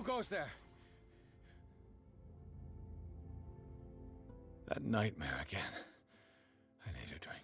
goes there? That nightmare again. I need a drink.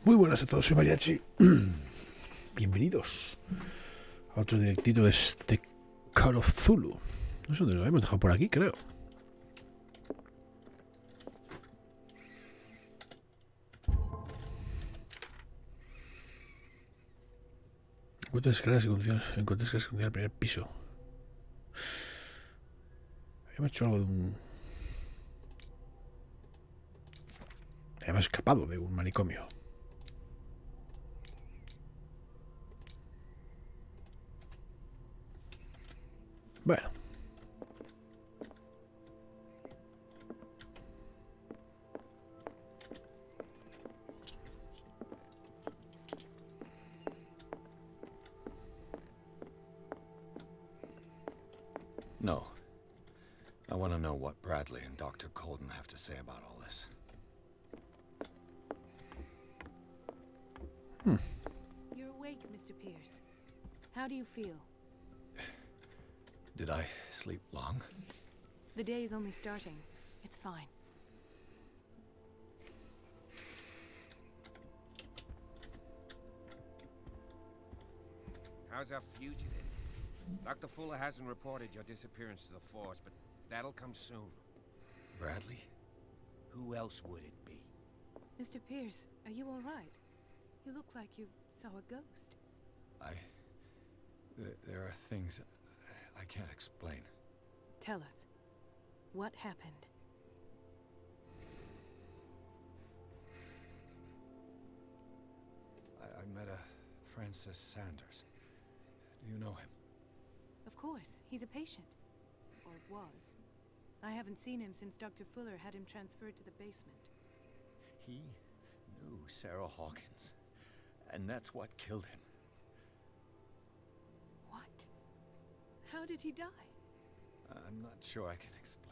Muy buenas a todos, soy Mariatxi. Bienvenidos a otro directito de este Call of Cthulhu. No sé dónde lo hemos dejado, por aquí, creo. Encuentra escaleras que conducen al primer piso. Hemos hecho algo de un... Hemos escapado de un manicomio. Bueno. No. I want to know what Bradley and Dr. Colden have to say about all this. You're awake, Mr. Pierce. How do you feel? Did I sleep long? The day is only starting. It's fine. How's our fugitive? Dr. Fuller hasn't reported your disappearance to the force, but that'll come soon. Bradley? Who else would it be? Mr. Pierce, are you all right? You look like you saw a ghost. There are things I can't explain. Tell us. What happened? I met a Francis Sanders. Do you know him? Of course, he's a patient. Or was. I haven't seen him since Dr. Fuller had him transferred to the basement. He knew Sarah Hawkins, and that's what killed him. What? How did he die? I'm not sure I can explain.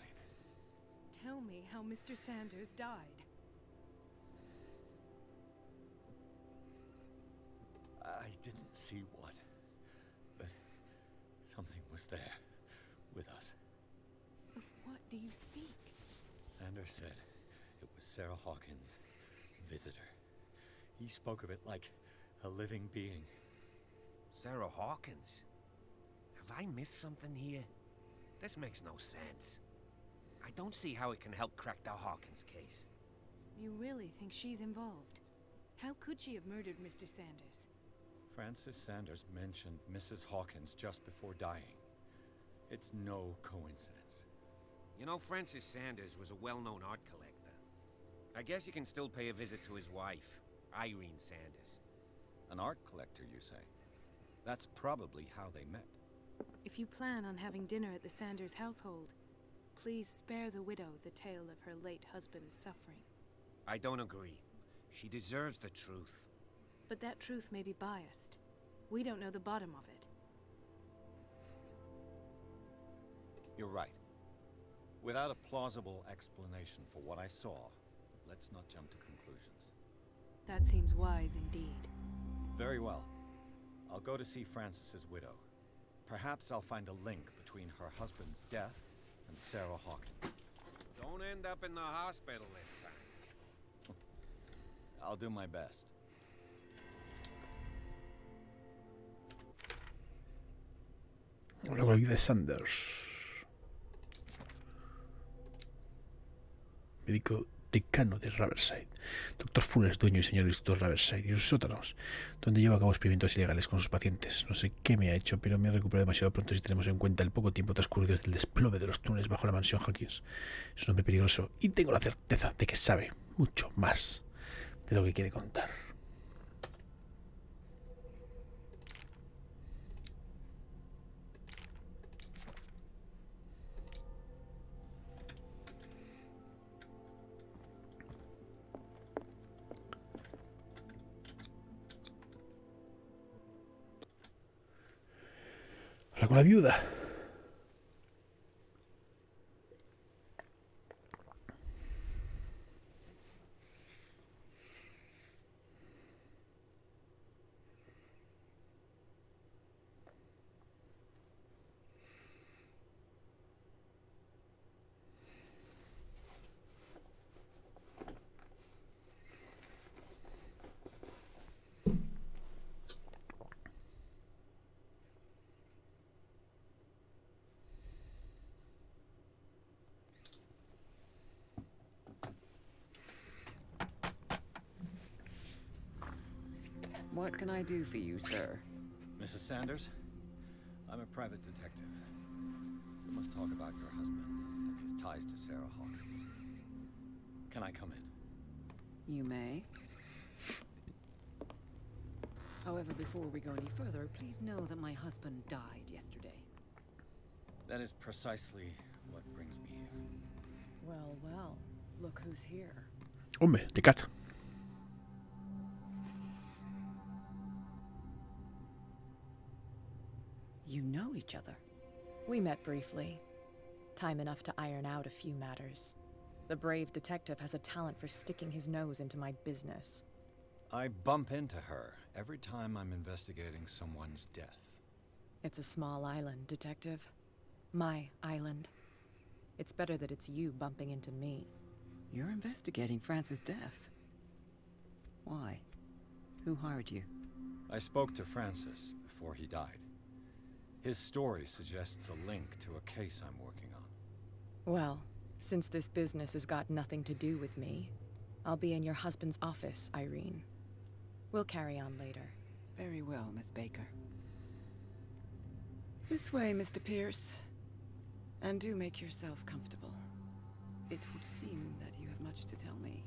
Tell me how Mr. Sanders died. I didn't see what, but something was there with us. Of what do you speak? Sanders said it was Sarah Hawkins' visitor. He spoke of it like a living being. Sarah Hawkins? Have I missed something here? This makes no sense. I don't see how it can help crack the Hawkins case. You really think she's involved? How could she have murdered Mr. Sanders? Francis Sanders mentioned Mrs. Hawkins just before dying. It's no coincidence. You know, Francis Sanders was a well-known art collector. I guess you can still pay a visit to his wife, Irene Sanders. An art collector, you say? That's probably how they met. If you plan on having dinner at the Sanders household, please spare the widow the tale of her late husband's suffering. I don't agree. She deserves the truth. But that truth may be biased. We don't know the bottom of it. You're right. Without a plausible explanation for what I saw, let's not jump to conclusions. That seems wise indeed. Very well. I'll go to see Francis's widow. Perhaps I'll find a link between her husband's death and Sarah Hawkins. Don't end up in the hospital this time. I'll do my best. La vida de Sanders. Médico decano de Riverside. Dr. Fuller es dueño y señor del Instituto Riverside y sus sótanos, donde lleva a cabo experimentos ilegales con sus pacientes. No sé qué me ha hecho, pero me ha recuperado demasiado pronto si tenemos en cuenta el poco tiempo transcurrido desde el desplome de los túneles bajo la mansión Hawkins. Es un hombre peligroso y tengo la certeza de que sabe mucho más de lo que quiere contar. Habla con la viuda. What can I do for you, sir? Mrs. Sanders, I'm a private detective. We must talk about your husband and his ties to Sarah Hawkins. Can I come in? You may. However, before we go any further, please know that my husband died yesterday. That is precisely what brings me here. Well, well, look who's here. Hombre, de cat. You know each other. We met briefly. Time enough to iron out a few matters. The brave detective has a talent for sticking his nose into my business. I bump into her every time I'm investigating someone's death. It's a small island, detective. My island. It's better that it's you bumping into me. You're investigating Francis' death. Why? Who hired you? I spoke to Francis before he died. His story suggests a link to a case I'm working on. Well, since this business has got nothing to do with me, I'll be in your husband's office, Irene. We'll carry on later. Very well, Miss Baker. This way, Mr. Pierce. And do make yourself comfortable. It would seem that you have much to tell me.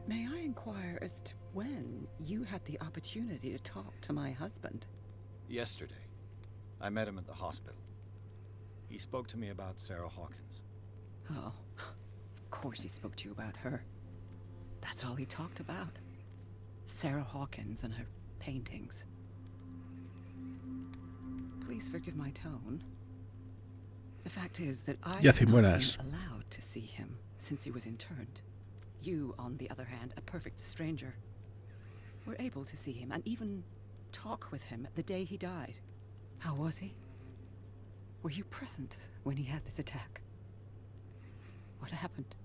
May I inquire as to when you had the opportunity to talk to my husband? Yesterday, I met him at the hospital. He spoke to me about Sarah Hawkins. Oh, of course he spoke to you about her. That's all he talked about. Sarah Hawkins and her paintings. Please forgive my tone. The fact is that I Ya have not buenas. been allowed to see him since he was interned. You, on the other hand, a perfect stranger, were able to see him and even talk with him the day he died. How was he? Were you present when he had this attack? What happened?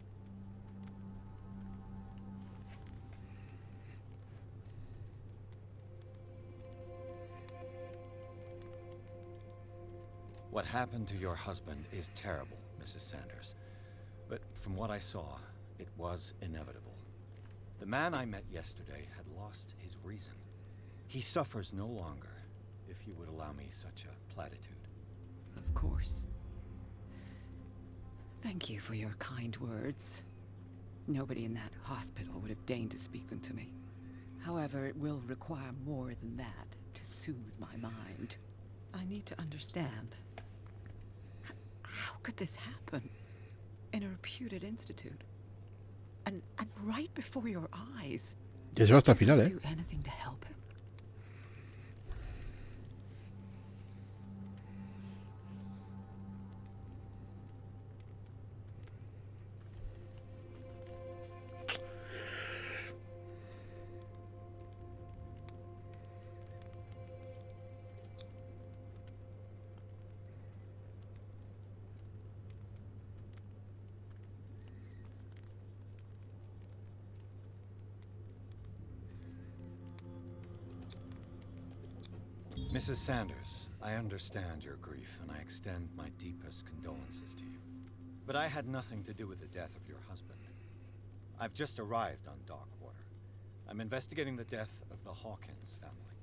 What happened to your husband is terrible, Mrs. Sanders. But from what I saw, it was inevitable. The man I met yesterday had lost his reason. He suffers no longer, if you would allow me such a platitude. Of course. Thank you for your kind words. Nobody in that hospital would have deigned to speak them to me. However, it will require more than that to soothe my mind. I need to understand. How could this happen? In a reputed institute? And right before your eyes? Ya se va hasta el final, Do anything to help him? Mrs. Sanders, I understand your grief, and I extend my deepest condolences to you. But I had nothing to do with the death of your husband. I've just arrived on Darkwater. I'm investigating the death of the Hawkins family.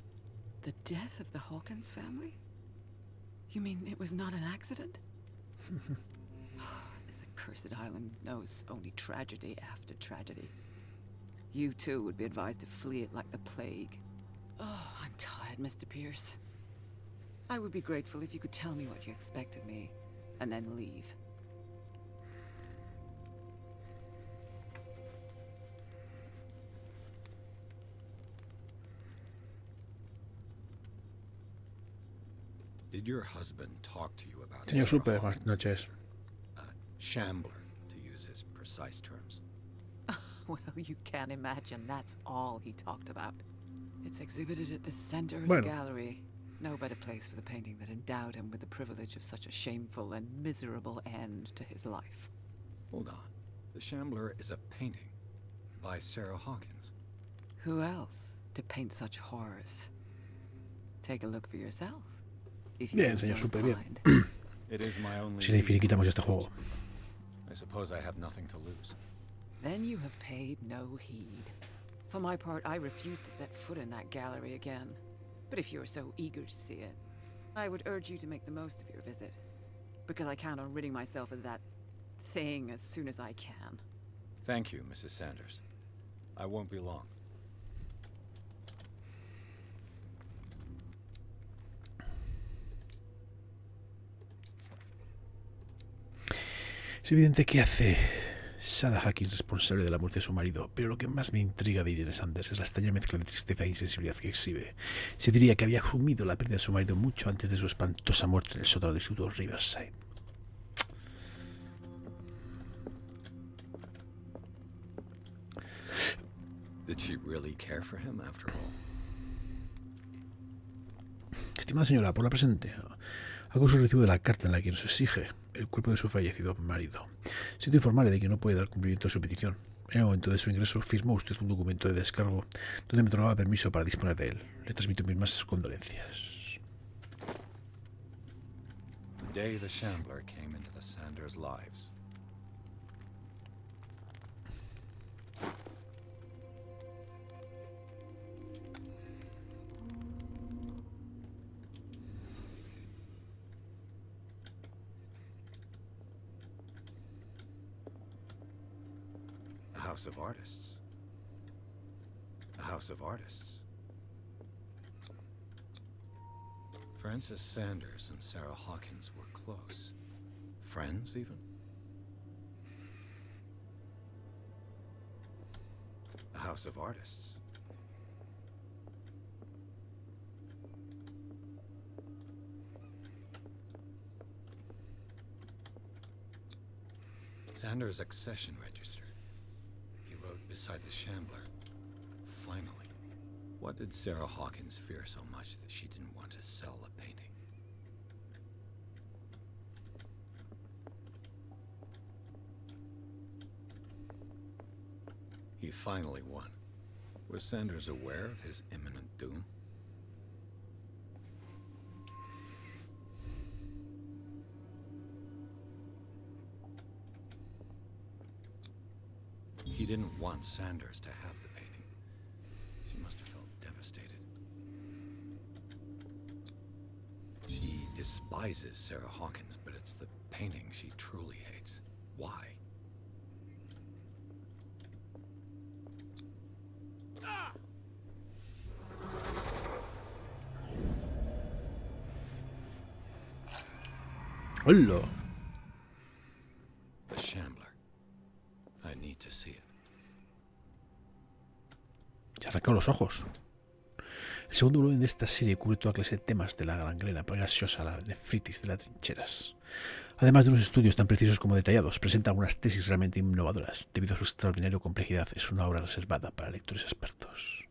The death of the Hawkins family? You mean it was not an accident? This accursed island knows only tragedy after tragedy. You too would be advised to flee it like the plague. Oh, I'm tired, Mr. Pierce. I would be grateful if you could tell me what you expect of me, and then leave. Did your husband talk to you about Señor Sarah Super, Hawkins, buenas noches. Shambler, to use his precise terms? Well, you can't imagine that's all he talked about. It's exhibited at the center of Bueno. the gallery. No better place for the painting that endowed him with the privilege of such a shameful and miserable end to his life. Hold on. The Shambler is a painting by Sarah Hawkins. Who else to paint such horrors? Take a look for yourself. If you Bien, feel señor so Super, bien. inclined. It is my only Si le lead finiquitamos towards este juego. closure. I suppose I have nothing to lose. Then you have paid no heed. For my part, I refuse to set foot in that gallery again. But if you're so eager to see it, I would urge you to make the most of your visit. Because I count on ridding myself of that thing as soon as I can. Thank you, Mrs. Sanders. I won't be long. Es evidente que hace Sarah Hawkins responsable de la muerte de su marido, pero lo que más me intriga de Irene Sanders es la extraña mezcla de tristeza e insensibilidad que exhibe. Se diría que había asumido la pérdida de su marido mucho antes de su espantosa muerte en el sótano del instituto Riverside. Did she really care for him after all? Estimada señora, por la presente, hago su recibo de la carta en la que nos exige el cuerpo de su fallecido marido. Siento informarle de que no puede dar cumplimiento a su petición. En el momento de su ingreso firmó usted un documento de descargo donde me otorgaba permiso para disponer de él. Le transmito mis más condolencias. The day the Shambler came into the Sanders' lives. A house of artists. A house of artists. Frances Sanders and Sarah Hawkins were close. Friends, even? A house of artists. Sanders' accession register. He wrote beside the Shambler. Finally. What did Sarah Hawkins fear so much that she didn't want to sell the painting? He finally won. Was Sanders aware of his imminent doom? He didn't want Sanders to have the painting. She must have felt devastated. She despises Sarah Hawkins, but it's the painting she truly hates. Why? ¡Hola! The Shambler. I need to see it. Se arrancó los ojos. El segundo volumen de esta serie cubre toda clase de temas de la gangrena gaseosa, la nefritis de las trincheras. Además de unos estudios tan precisos como detallados, presenta algunas tesis realmente innovadoras. Debido a su extraordinaria complejidad, es una obra reservada para lectores expertos.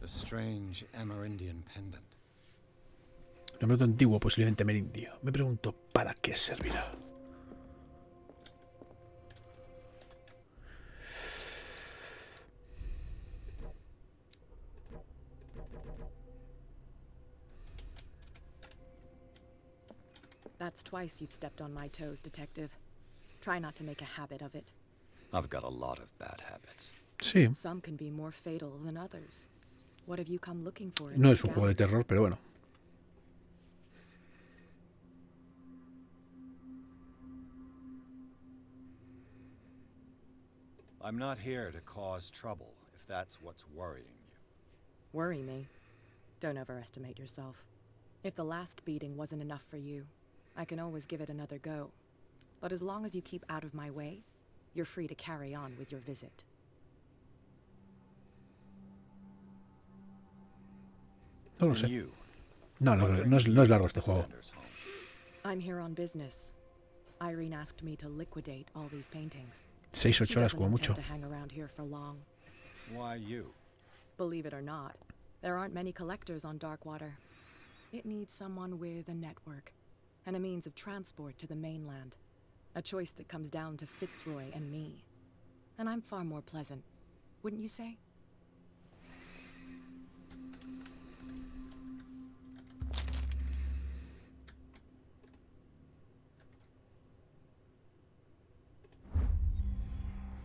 A strange Amerindian pendant. Un amuleto antiguo, posiblemente amerindio. Me pregunto, ¿para qué servirá? That's twice you've stepped on my toes, Detective. Try not to make a habit of it. I've got a lot of bad habits. Sí, Some can be more fatal than others. What have you come looking for in no this es un juego de gallery? terror, pero bueno. I'm not here to cause trouble, if that's what's worrying you. Worry me? Don't overestimate yourself. If the last beating wasn't enough for you, I can always give it another go. But as long as you keep out of my way, you're free to carry on with your visit. No lo And sé. you, No, what no brings es you largo to este juego. Sanders' home? I'm here on business. Irene asked me to liquidate all these paintings. 6, She 8 horas doesn't como mucho. intend to hang around here for long. Why you? Believe it or not, there aren't many collectors on Darkwater. It needs someone with a network and a means of transport to the mainland. A choice that comes down to Fitzroy and me. And I'm far more pleasant, wouldn't you say?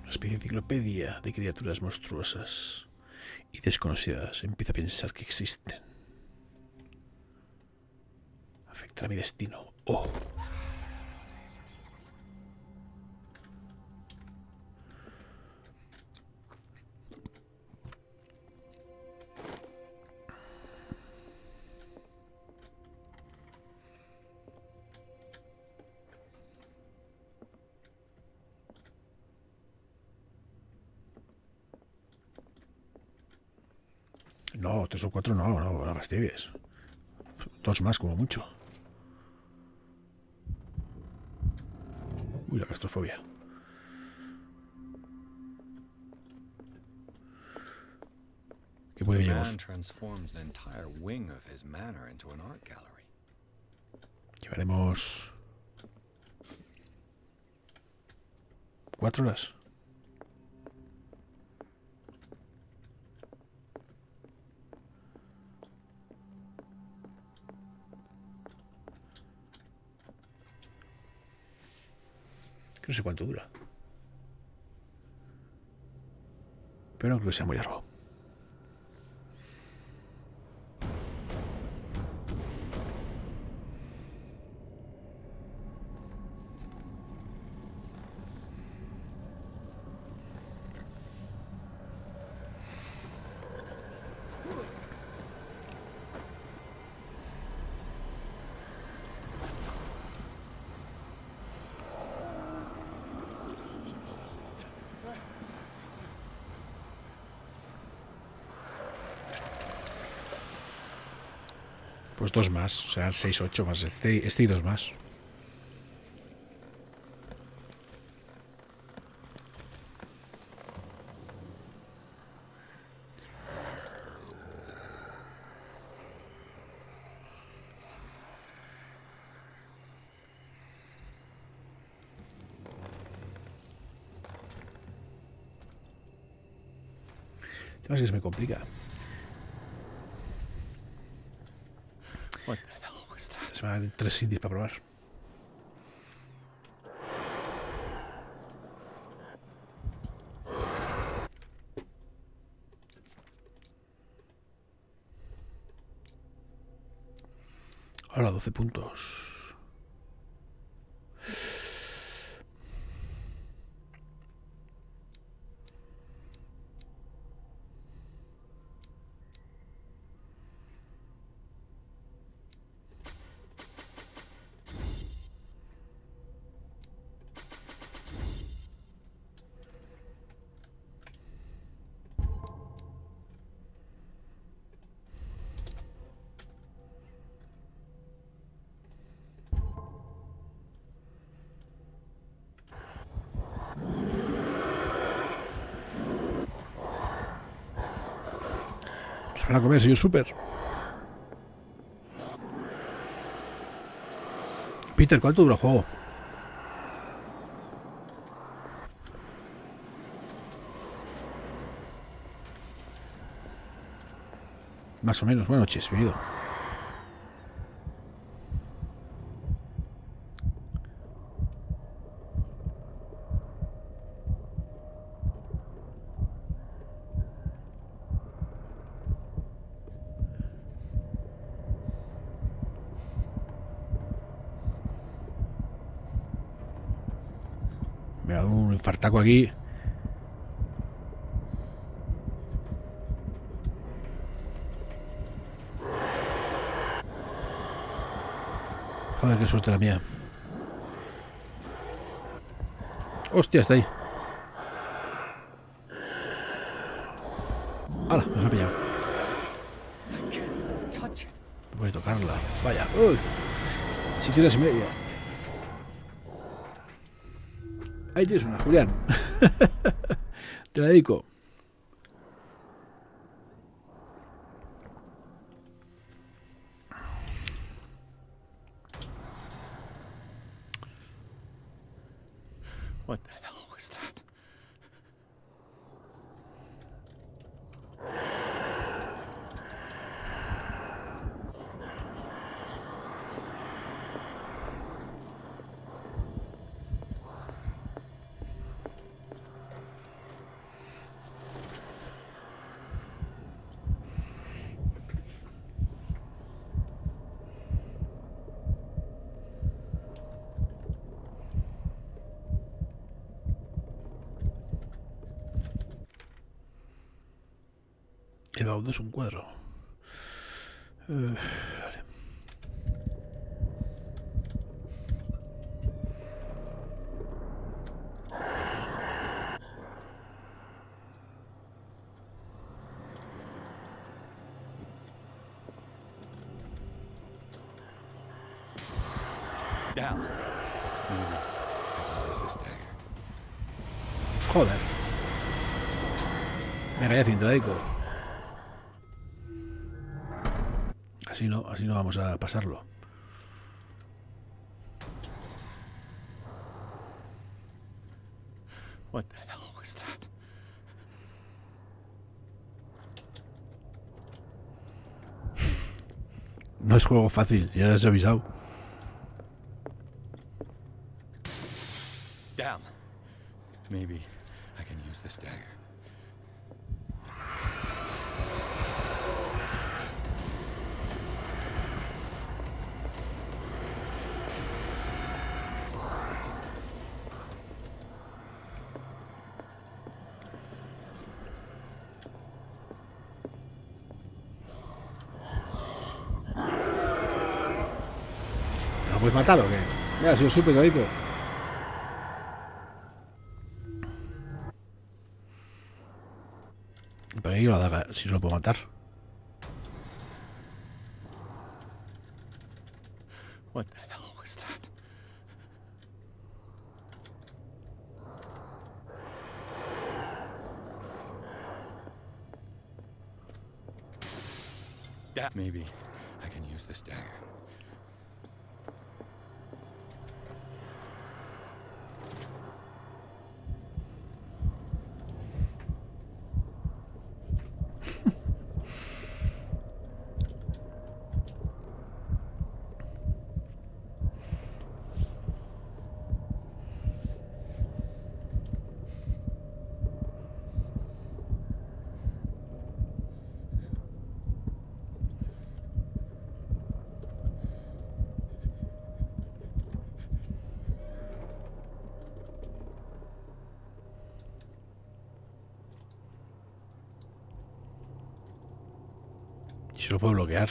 Una especie de enciclopedia de criaturas monstruosas y desconocidas. Empiezo a pensar que existen. Afectará mi destino. Oh. No, 3 o 4 no, no fastidies. 2 más como mucho. Uy, la claustrofobia. ¿Qué puede The llevar? man transforms an entire wing of his manor into an art gallery. Llevaremos 4 horas. Que no sé cuánto dura. Pero no creo que sea muy largo. Pues 2 más, o sea, 6, 8 más este y 2 más. ¿Sabes que se me complica? What the hell was that? Esta semana hay 3 indies para probar. Ahora 12 puntos. Nos van a comer, señor Super. Peter, ¿cuánto dura el juego? Más o menos. Buenas noches, bienvenido. infartaco aquí. Joder, qué suerte la mía. Hostia, está ahí. ¡Hala! Nos ha pillado. No puede tocarla. Vaya. ¡Uy! 7 horas y media. Ahí tienes una, Julián. Te la dedico. What the hell was that? El baudo es un cuadro. Vale. Down. Maybe I can use this dagger. Joder. Venga, ya te la dedico. Así no vamos a pasarlo. What the hell was that? No es juego fácil, ya les he avisado. Damn. Maybe I can use this dagger. ¿No puedes matar o qué? Ya, si lo supe, Cadico. ¿Para qué yo la daga si no lo puedo matar? What the hell was that? Maybe I can use this dagger. Y se lo puedo bloquear.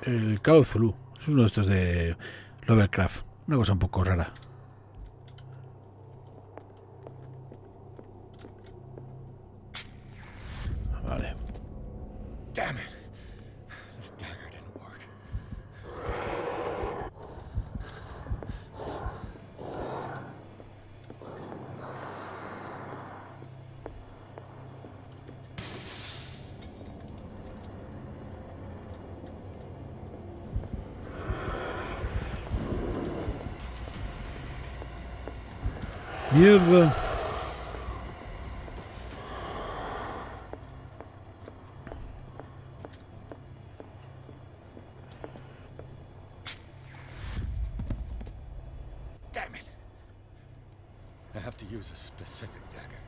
El Call of Cthulhu. Es uno de estos de Lovecraft. Una cosa un poco rara. Vale. Damn it. This dagger didn't work. Mierda. Damn it. I have to use a specific dagger.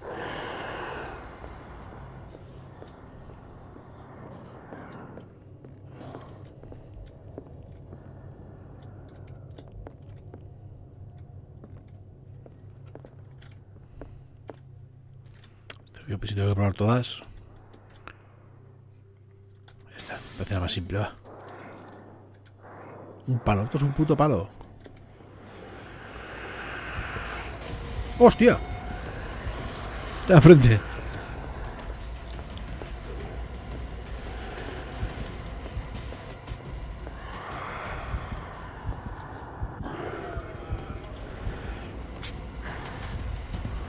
Si tengo que probar todas. Ya está, parece la más simple, va. Un palo, esto es un puto palo. ¡Hostia! Está enfrente.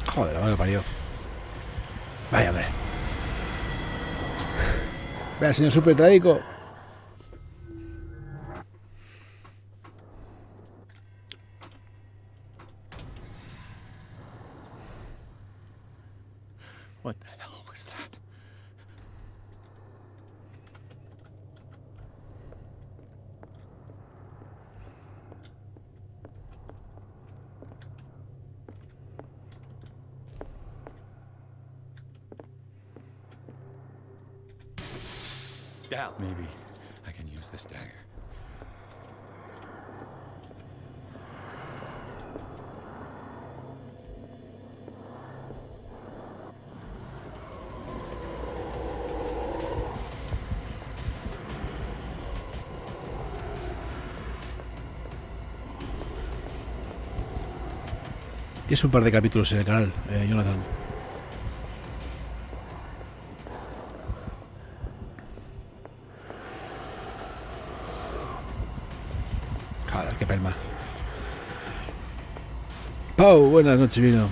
Joder, la madre que parió. Vaya, hombre. Vea, señor sobretodo. What the hell was that? Down. Maybe I can use this dagger. Tienes un par de capítulos en el canal, Jonathan. Joder, qué pelma. Pau, buenas noches, vino.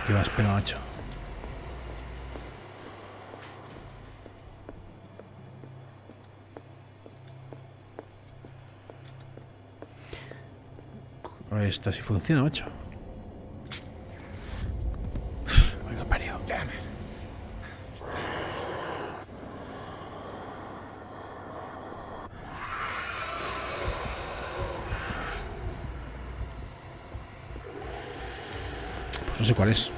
Qué más pena, macho. A ver, esta sí funciona, macho. Venga, parió. Damn it. Pues no sé cuál es.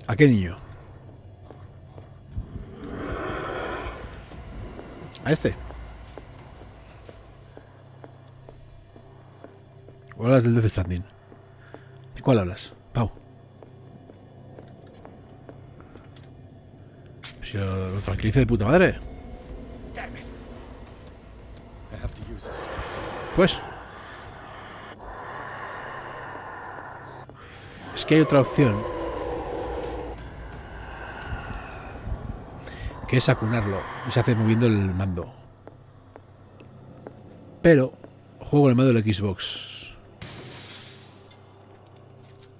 ¿A qué niño? ¿A este? ¿O hablas del Death Stranding? ¿De cuál hablas, Pau? Si lo tranquilice de puta madre. Damn it. I have to use this. Pues. Es que hay otra opción. Que es acunarlo. Y se hace moviendo el mando. Pero juego con el mando del Xbox.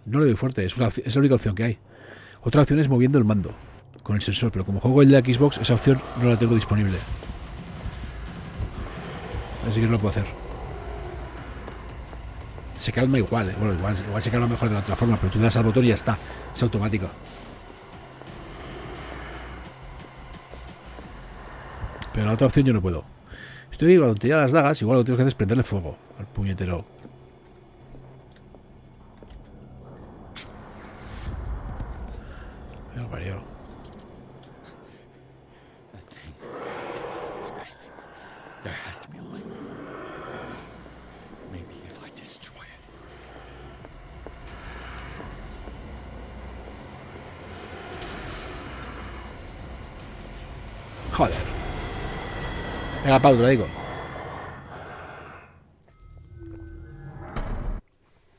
No le doy fuerte, es la única opción que hay. Otra opción es moviendo el mando con el sensor, pero como juego el de Xbox, esa opción no la tengo disponible. Así que no lo puedo hacer. Se calma igual, bueno, igual se calma mejor de la otra forma, pero tú le das al botón y ya está. Es automático. Pero la otra opción yo no puedo. Estoy digo, cuando tiras las dagas, igual lo que tienes que hacer es prenderle fuego al puñetero. Me lo parió. That thing is banging. There has to be a link. Maybe if I destroy it. Joder. Venga, Pau, te lo digo.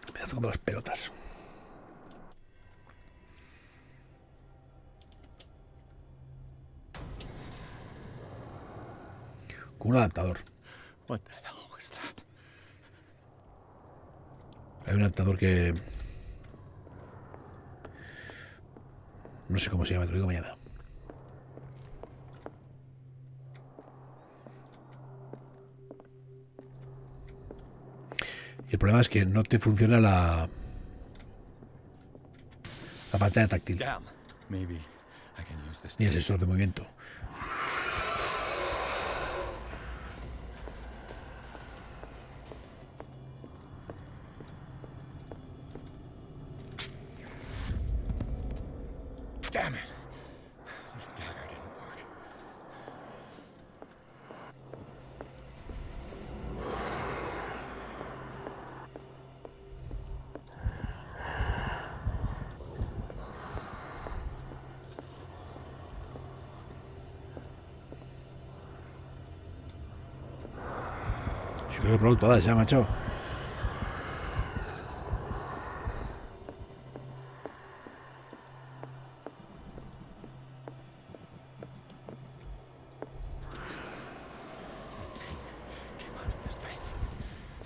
Me estás tocando las pelotas. Con un adaptador. What the hell was that? Hay un adaptador que... no sé cómo se llama, te lo digo mañana. Y el problema es que no te funciona la pantalla táctil. Damn. Maybe I can use this. Ni el sensor de movimiento. Damn it. This dagger didn't work. Yo creo que he probado todas ya, macho.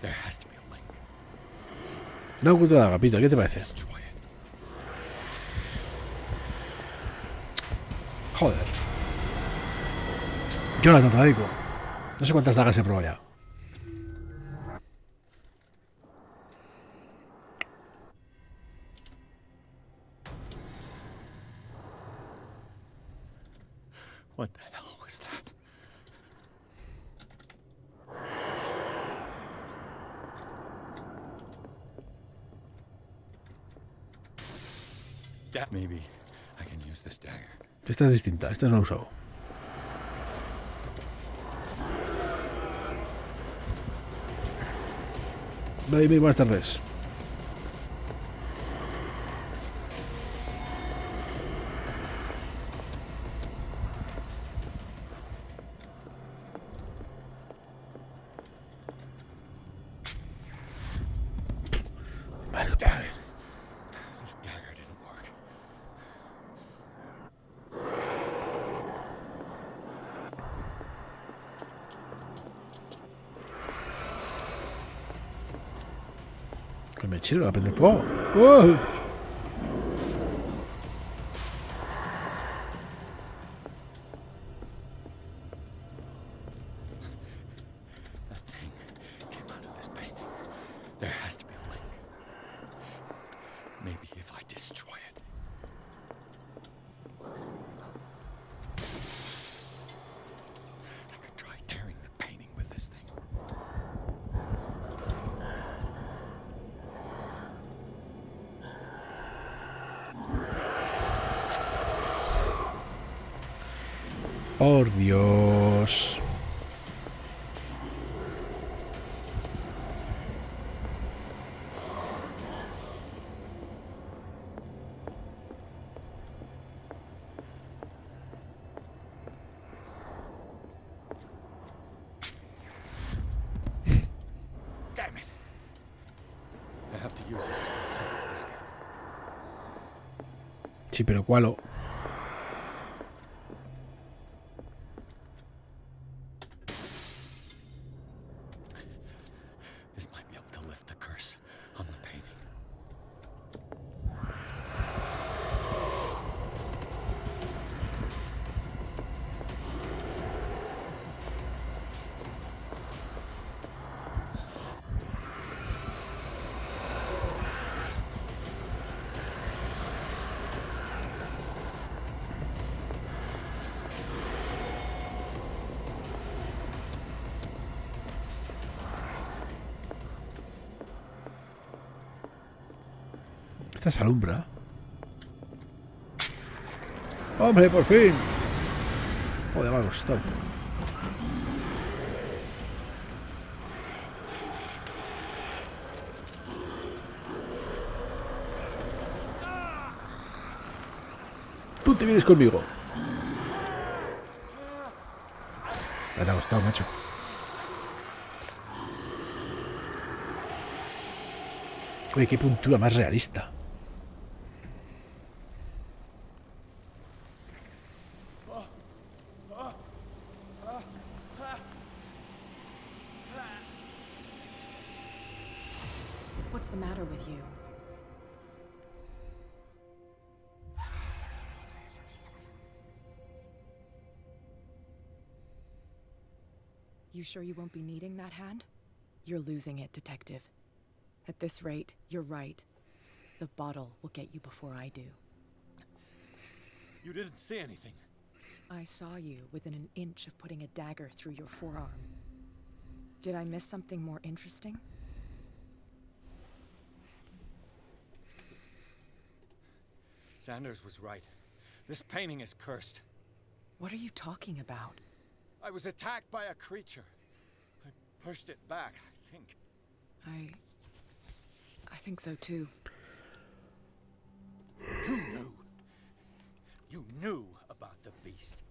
There has to be a link. No oculto nada, Peter, ¿qué te parece? Destroy it. Joder. Jonathan, te lo digo. No sé cuántas dagas he probado ya. What the hell was that? Maybe I can use this dagger. Esta es distinta, esta no la he usado. Baby, buenas tardes. Damn it. This dagger didn't work. Que me chiro, va a prender fuego. ¡Oh! That thing came out of this painting. There has to be a link. Maybe if I destroy it. I could try tearing the painting with this thing. Por Dios. Damn it! I have to use a specific dagger. Sí, pero ¿cuál? This might be able to lift the curse on the painting. Esta se alumbra. ¡Hombre, por fin! Joder, me ha gustado. Tú te vienes conmigo. Me ha gustado, macho. Oye, qué pintura más realista. What's the matter with you? You sure you won't be needing that hand? You're losing it, Detective. At this rate, you're right. The bottle will get you before I do. You didn't see anything. I saw you within an inch of putting a dagger through your forearm. Did I miss something more interesting? Sanders was right. This painting is cursed. What are you talking about? I was attacked by a creature. I pushed it back, I think. I think so too. You knew. You knew about the beast.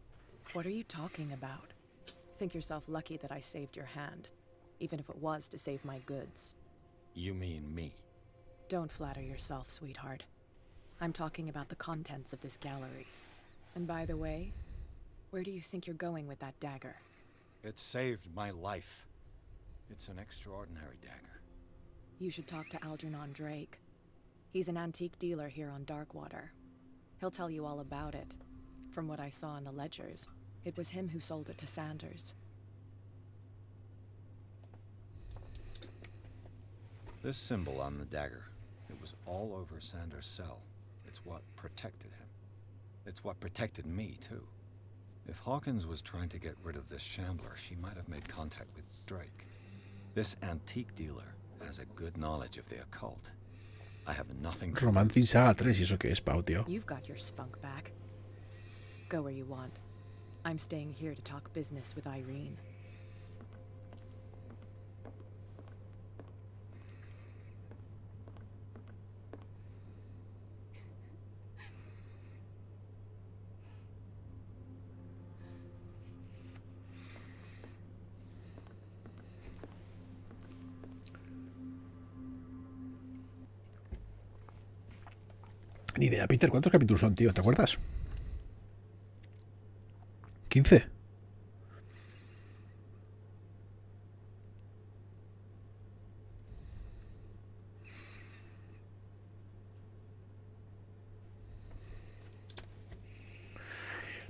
What are you talking about? Think yourself lucky that I saved your hand, even if it was to save my goods. You mean me? Don't flatter yourself, sweetheart. I'm talking about the contents of this gallery. And by the way, where do you think you're going with that dagger? It saved my life. It's an extraordinary dagger. You should talk to Algernon Drake. He's an antique dealer here on Darkwater. He'll tell you all about it. From what I saw in the ledgers, it was him who sold it to Sanders. This symbol on the dagger, it was all over Sanders' cell. It's what protected him. It's what protected me, too. If Hawkins was trying to get rid of this shambler, she might have made contact with Drake. This antique dealer has a good knowledge of the occult. I have nothing to Romance in Saga 3, ¿y eso qué es, Pau, tío? You've got your spunk back. Go where you want. I'm staying here to talk business with Irene. Ni idea, Peter, ¿cuántos capítulos son, tío? ¿Te acuerdas? 15.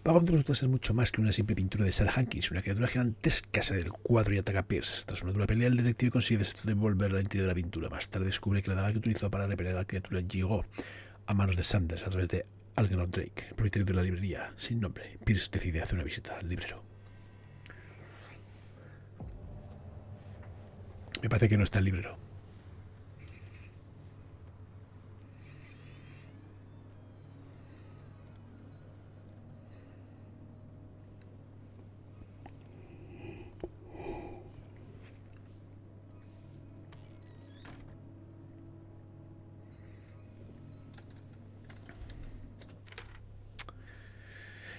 Vagabond resulta ser mucho más que una simple pintura de Sarah Hankins. Una criatura gigantesca sale del cuadro y ataca a Pierce. Tras una dura pelea, el detective consigue devolver la identidad de la pintura. Más tarde descubre que la daga que utilizó para repeler a la criatura llegó a manos de Sanders a través de Algernon Drake, el propietario de la librería sin nombre. Pierce decide hacer una visita al librero. Me parece que no está el librero.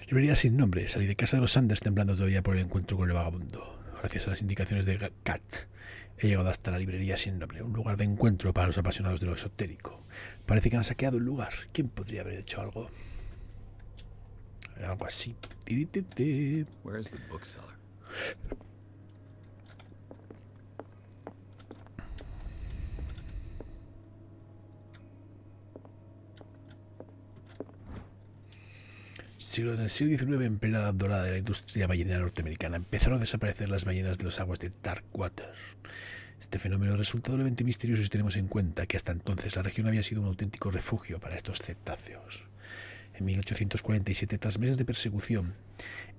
Librería sin nombre. Salí de casa de los Sanders temblando todavía por el encuentro con el vagabundo. Gracias a las indicaciones de Kat, he llegado hasta la librería sin nombre, un lugar de encuentro para los apasionados de lo esotérico. Parece que han saqueado el lugar. ¿Quién podría haber hecho algo? Algo así. Where is the bookseller? En el siglo XIX, en plena edad dorada de la industria ballenera norteamericana, empezaron a desaparecer las ballenas de las aguas de Darkwater. Este fenómeno resulta doblemente misterioso si tenemos en cuenta que hasta entonces la región había sido un auténtico refugio para estos cetáceos. En 1847, tras meses de persecución,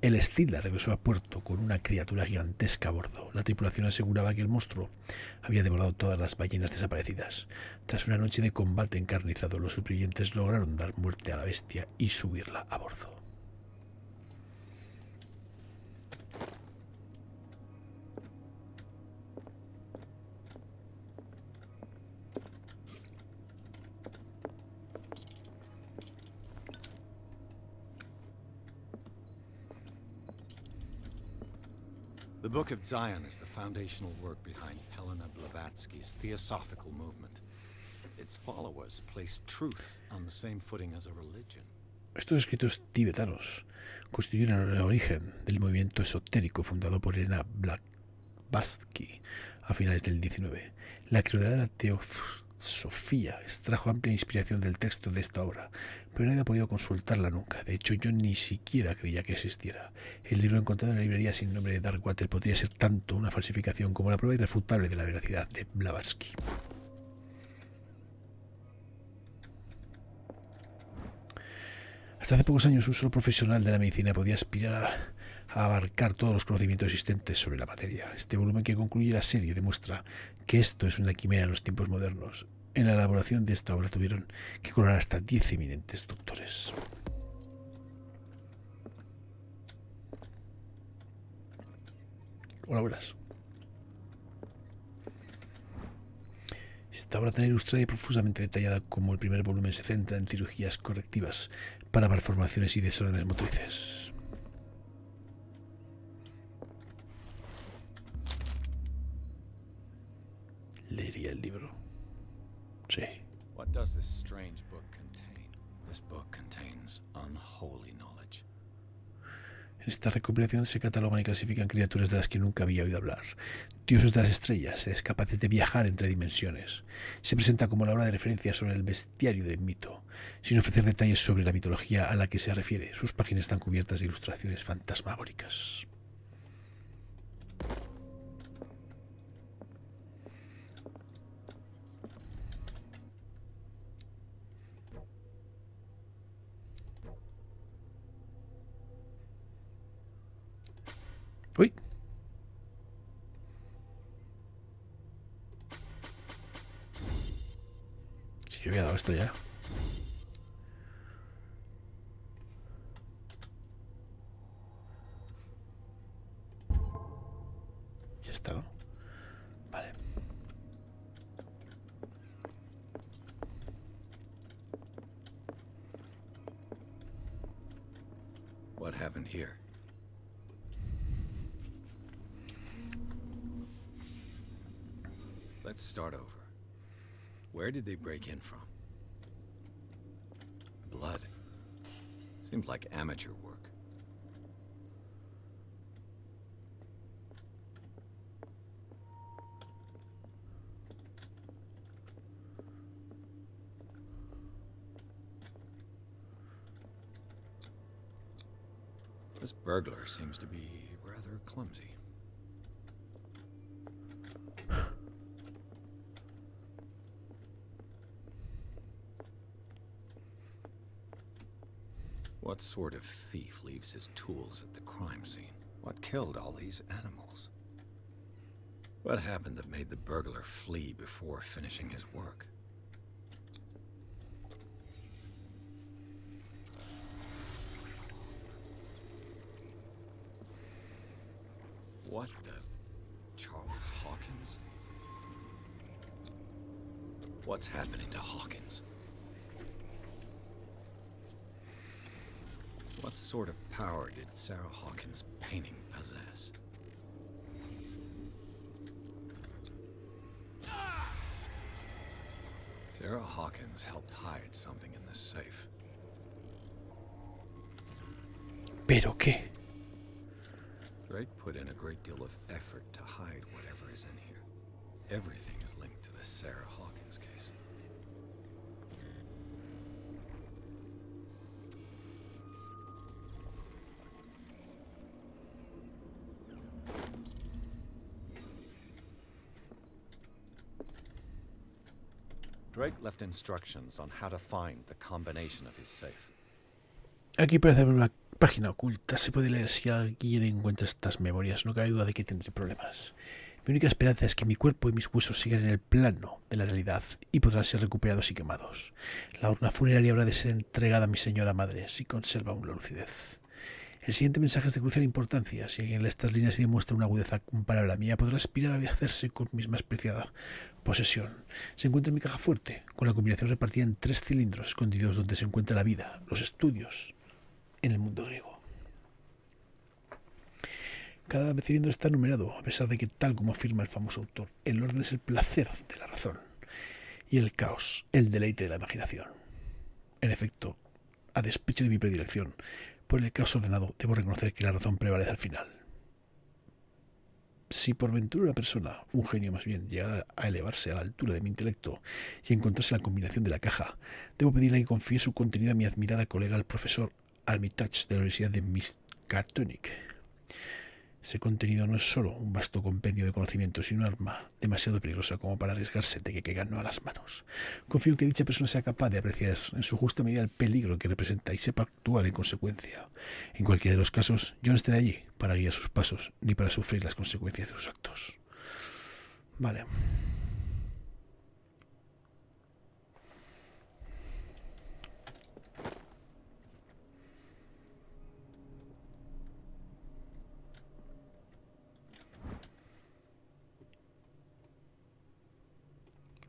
el Escila regresó a puerto con una criatura gigantesca a bordo. La tripulación aseguraba que el monstruo había devorado todas las ballenas desaparecidas. Tras una noche de combate encarnizado, los supervivientes lograron dar muerte a la bestia y subirla a bordo. The Book of Zion is the foundational work behind Helena Blavatsky's theosophical movement. Its followers place truth on the same footing as a religion. Estos escritos tibetanos constituyen el origen del movimiento esotérico fundado por Helena Blavatsky a finales del XIX. La creadora de la teosofía extrajo amplia inspiración del texto de esta obra, pero nadie ha podido consultarla nunca. De hecho, yo ni siquiera creía que existiera. El libro encontrado en la librería sin nombre de Darkwater podría ser tanto una falsificación como la prueba irrefutable de la veracidad de Blavatsky. Hasta hace pocos años un solo profesional de la medicina podía aspirar a abarcar todos los conocimientos existentes sobre la materia. Este volumen que concluye la serie demuestra que esto es una quimera en los tiempos modernos. En la elaboración de esta obra tuvieron que coronar hasta 10 eminentes doctores. Hola, buenas. Esta obra tan ilustrada y profusamente detallada como el primer volumen se centra en cirugías correctivas para malformaciones y desórdenes motrices. Leería el libro. Sí. What does this strange book contain? This book contains unholy knowledge. En esta recopilación se catalogan y clasifican criaturas de las que nunca había oído hablar. Dioses de las estrellas, seres capaces de viajar entre dimensiones. Se presenta como la obra de referencia sobre el bestiario del mito, sin ofrecer detalles sobre la mitología a la que se refiere. Sus páginas están cubiertas de ilustraciones fantasmagóricas. Uy. Si yo había dado esto ya. Ya está, ¿no? Vale. What happened here? Let's start over. Where did they break in from? Blood. Seems like amateur work. This burglar seems to be rather clumsy. What sort of thief leaves his tools at the crime scene? What killed all these animals? What happened that made the burglar flee before finishing his work? What the... Charles Hawkins? What's happening to Hawkins? What sort of power did Sarah Hawkins' painting possess? Sarah Hawkins helped hide something in this safe. ¿Pero qué? Drake put in a great deal of effort to hide whatever is in here. Everything is linked to the Sarah Hawkins case. Drake left instructions on how to find the combination of his safe. Aquí parece haber una página oculta. Se puede leer si alguien encuentra estas memorias. No cabe duda de que tendré problemas. Mi única esperanza es que mi cuerpo y mis huesos sigan en el plano de la realidad y podrán ser recuperados y quemados. La urna funeraria habrá de ser entregada a mi señora madre si conserva aún la lucidez. El siguiente mensaje es de crucial importancia. Si alguien lee estas líneas y demuestra una agudeza comparable a la mía, podrá aspirar a hacerse con mi más preciada posesión. Se encuentra en mi caja fuerte, con la combinación repartida en 3 cilindros escondidos donde se encuentra la vida, los estudios, en el mundo griego. Cada cilindro está numerado, a pesar de que, tal como afirma el famoso autor, el orden es el placer de la razón y el caos, el deleite de la imaginación. En efecto, a despecho de mi predilección por el caos ordenado, debo reconocer que la razón prevalece al final. Si por ventura una persona, un genio más bien, llegara a elevarse a la altura de mi intelecto y encontrase la combinación de la caja, debo pedirle que confíe su contenido a mi admirada colega, el profesor Armitage de la Universidad de Miskatonic. Ese contenido no es solo un vasto compendio de conocimientos, sino un arma demasiado peligrosa como para arriesgarse de que caigan a las manos. Confío en que dicha persona sea capaz de apreciar en su justa medida el peligro que representa y sepa actuar en consecuencia. En cualquiera de los casos, yo no estaré allí para guiar sus pasos ni para sufrir las consecuencias de sus actos. Vale.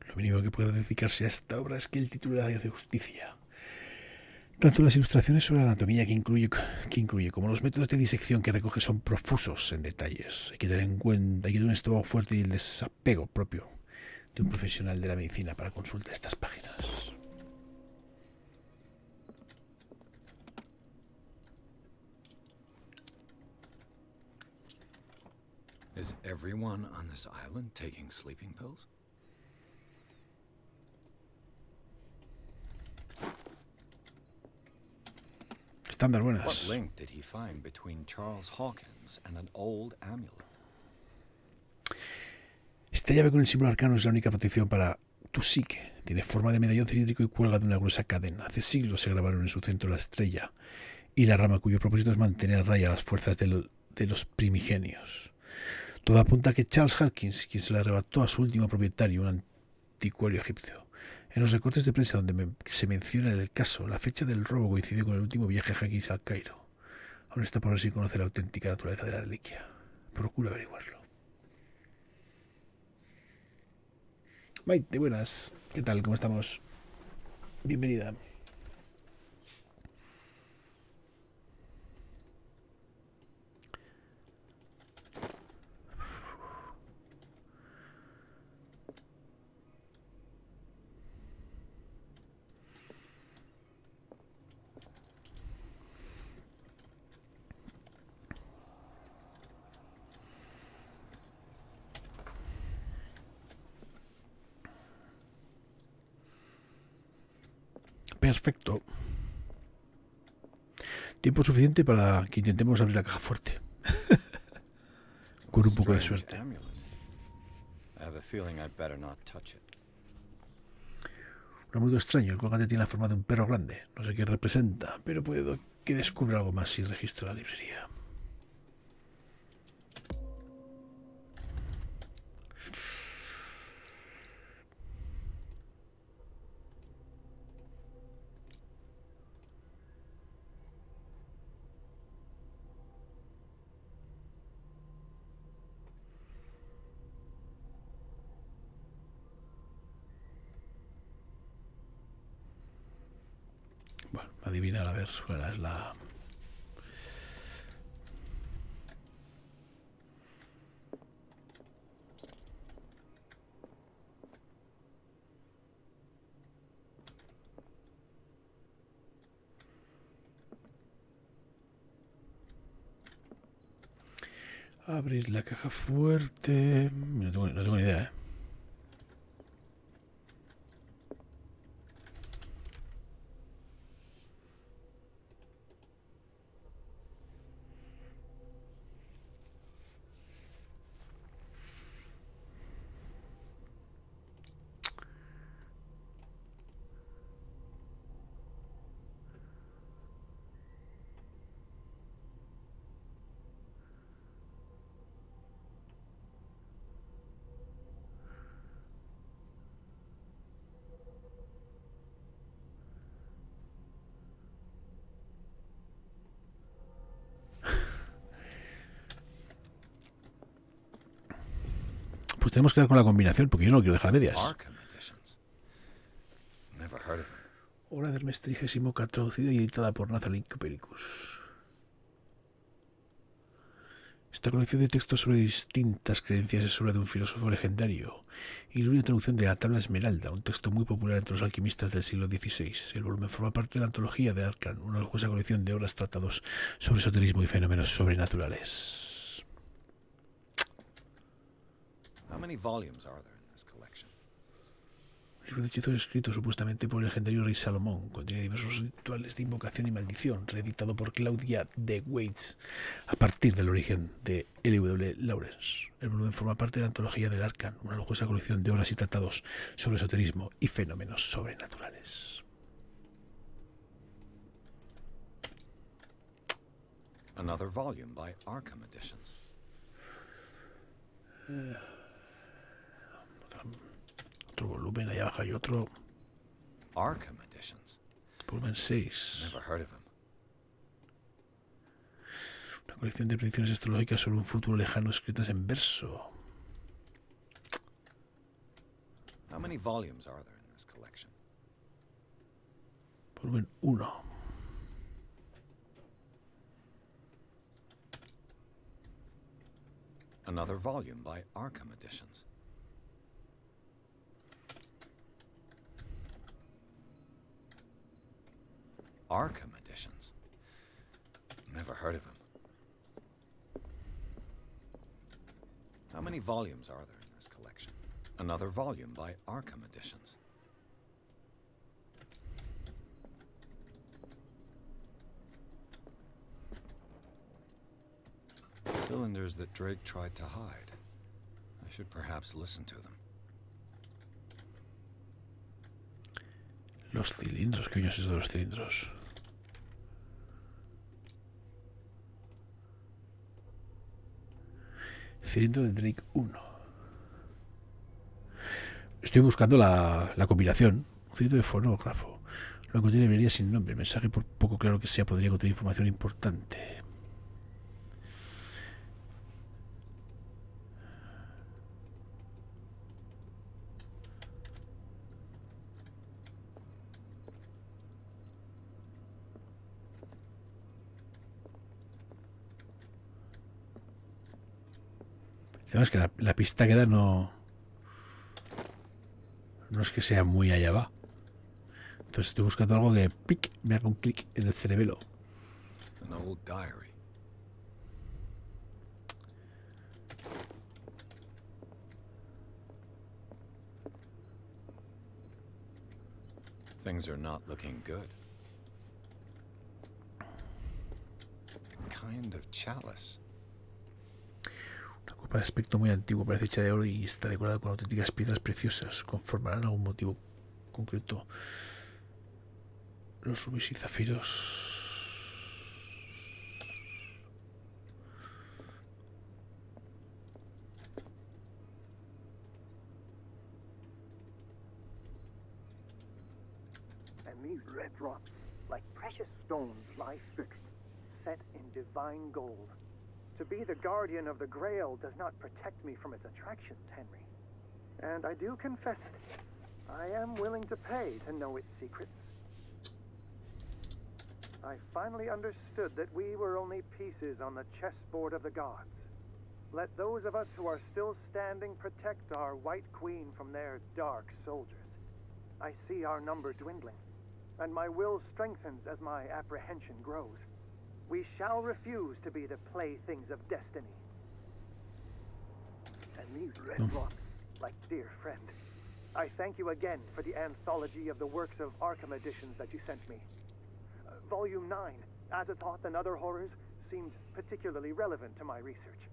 Lo mínimo que puedo dedicarse a esta obra es que el título le hace justicia. Tanto las ilustraciones sobre la anatomía que incluye como los métodos de disección que recoge son profusos en detalles. Hay que tener en cuenta, hay que tener un estómago fuerte y el desapego propio de un profesional de la medicina para consultar estas páginas. Is everyone on this island taking sleeping pills? Están dar What buenas. link did he find between Charles Hawkins and an old amulet? Esta llave con el símbolo arcano es la única protección para tu psique. Tiene forma de medallón cilíndrico y cuelga de una gruesa cadena. Hace siglos se grabaron en su centro la estrella y la rama cuyo propósito es mantener a raya las fuerzas de los primigenios. Todo apunta a que Charles Hawkins, quien se la arrebató a su último propietario, un anticuario egipcio. En los recortes de prensa donde se menciona el caso, la fecha del robo coincidió con el último viaje de Hawkins al Cairo. Aún está por ver si conoce la auténtica naturaleza de la reliquia. Procura averiguarlo. Maite, buenas. ¿Qué tal? ¿Cómo estamos? Bienvenida. Perfecto. Tiempo suficiente para que intentemos abrir la caja fuerte. Con un poco de Strange suerte. amulet. I have a feeling I'd better not touch it. Un amuleto extraño. El colgante tiene la forma de un perro grande. No sé qué representa, pero puedo que descubra algo más si registro la librería. Bueno, adivinar a ver cuál es la... Abrir la caja fuerte... No tengo ni idea, ¿eh? Pues tenemos que dar con la combinación, porque yo no lo quiero dejar a medias. Arkham editions. Never heard of them. Obra de Hermes Trismegisto, traducida y editada por Nathalie Copernicus. Esta colección de textos sobre distintas creencias es obra de un filósofo legendario. Incluye una traducción de la Tabla Esmeralda, un texto muy popular entre los alquimistas del siglo XVI. El volumen forma parte de la antología de Arkham, una lujosa colección de obras tratados sobre esoterismo y fenómenos sobrenaturales. How many volumes are there in this collection? El hechizo escrito supuestamente por el legendario rey Salomón contiene diversos rituales de invocación y maldición, reeditado por Claudia de Waits a partir del origen de L.W. Lawrence. El volumen forma parte de la antología del Arcan, una lujosa colección de obras y tratados sobre esoterismo y fenómenos sobrenaturales. Another volume by Arkham Editions. Otro volumen, allá abajo hay otro. Arkham Editions. Volumen 6. Never heard of him. Una colección de predicciones astrológicas sobre un futuro lejano escritas en verso. How many volumes are there in this collection? Volumen 1. Another volume by Arkham Editions. Arkham Editions. Never heard of him. How many volumes are there in this collection? Another volume by Arkham Editions. Cylinders that Drake tried to hide. I should perhaps listen to them. Los cilindros, ¿qué coño es eso de los cilindros? Cilindro de Drake 1. Estoy buscando la combinación. Un cilindro de fonógrafo. Lo encontré en librería sin nombre. Mensaje, por poco claro que sea, podría contener información importante. Además que la pista que da no es que sea muy allá va. Entonces estoy buscando algo que me haga un clic en el cerebelo. An old diary. Things are not looking good. A kind of chalice. Una copa de aspecto muy antiguo, parece hecha de oro y está decorada con auténticas piedras preciosas. ¿Conformarán algún motivo concreto? Los rubíes y zafiros. And these red rocks, like precious stones, lie fixed, set in divine gold. To be the guardian of the Grail does not protect me from its attractions, Henry. And I do confess it. I am willing to pay to know its secrets. I finally understood that we were only pieces on the chessboard of the gods. Let those of us who are still standing protect our White Queen from their dark soldiers. I see our number dwindling, and my will strengthens as my apprehension grows. We shall refuse to be the playthings of destiny. And these red rocks, like dear friend, I thank you again for the anthology of the works of Arkham editions that you sent me. Volume 9, Azathoth and Other Horrors, seemed particularly relevant to my research.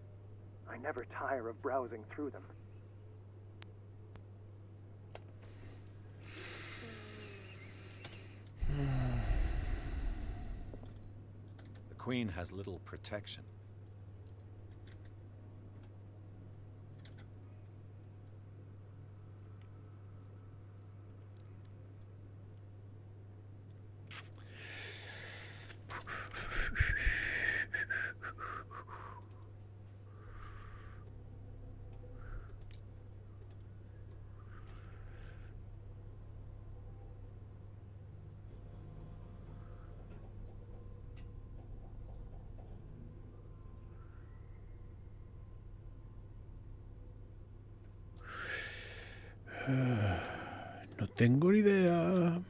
I never tire of browsing through them. The Queen has little protection. No tengo ni idea.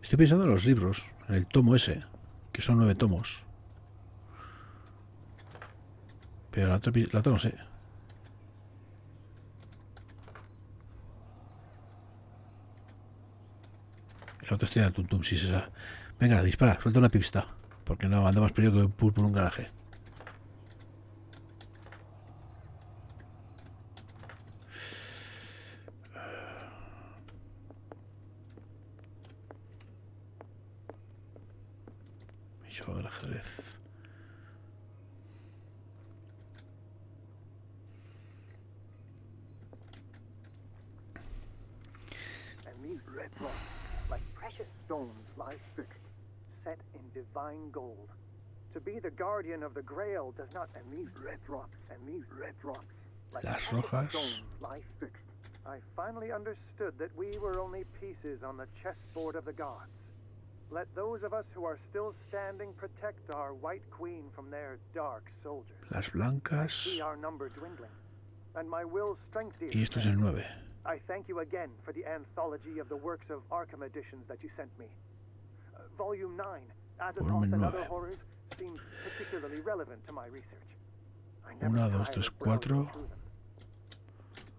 Estoy pensando en los libros, en el tomo ese, que son 9 tomos. Pero la otra no sé. La otra estoy en el tuntum, sí, esa. Venga, dispara, suelta una pista. Porque no, anda más perdido que un pulpo en un garaje. Yo el ajedrez. And these red rocks, like precious stones, lie fixed, set in divine gold. To be the guardian of the Grail does not. And these red rocks, like Las precious rojas. stones, lie fixed. I finally understood that we were only pieces on the chessboard of the gods. Let those of us who are still standing protect our White Queen from their dark soldiers. Las I blancas. see our number dwindling, and my will's strength is. Y esto es el 9. I thank you again for the anthology of the works of Arkham editions that you sent me. Volume 9, Azathoth Volumen and Other 9. Horrors, seems particularly relevant to my research. I 1, never 2, tire 3, of browsing 4. through them.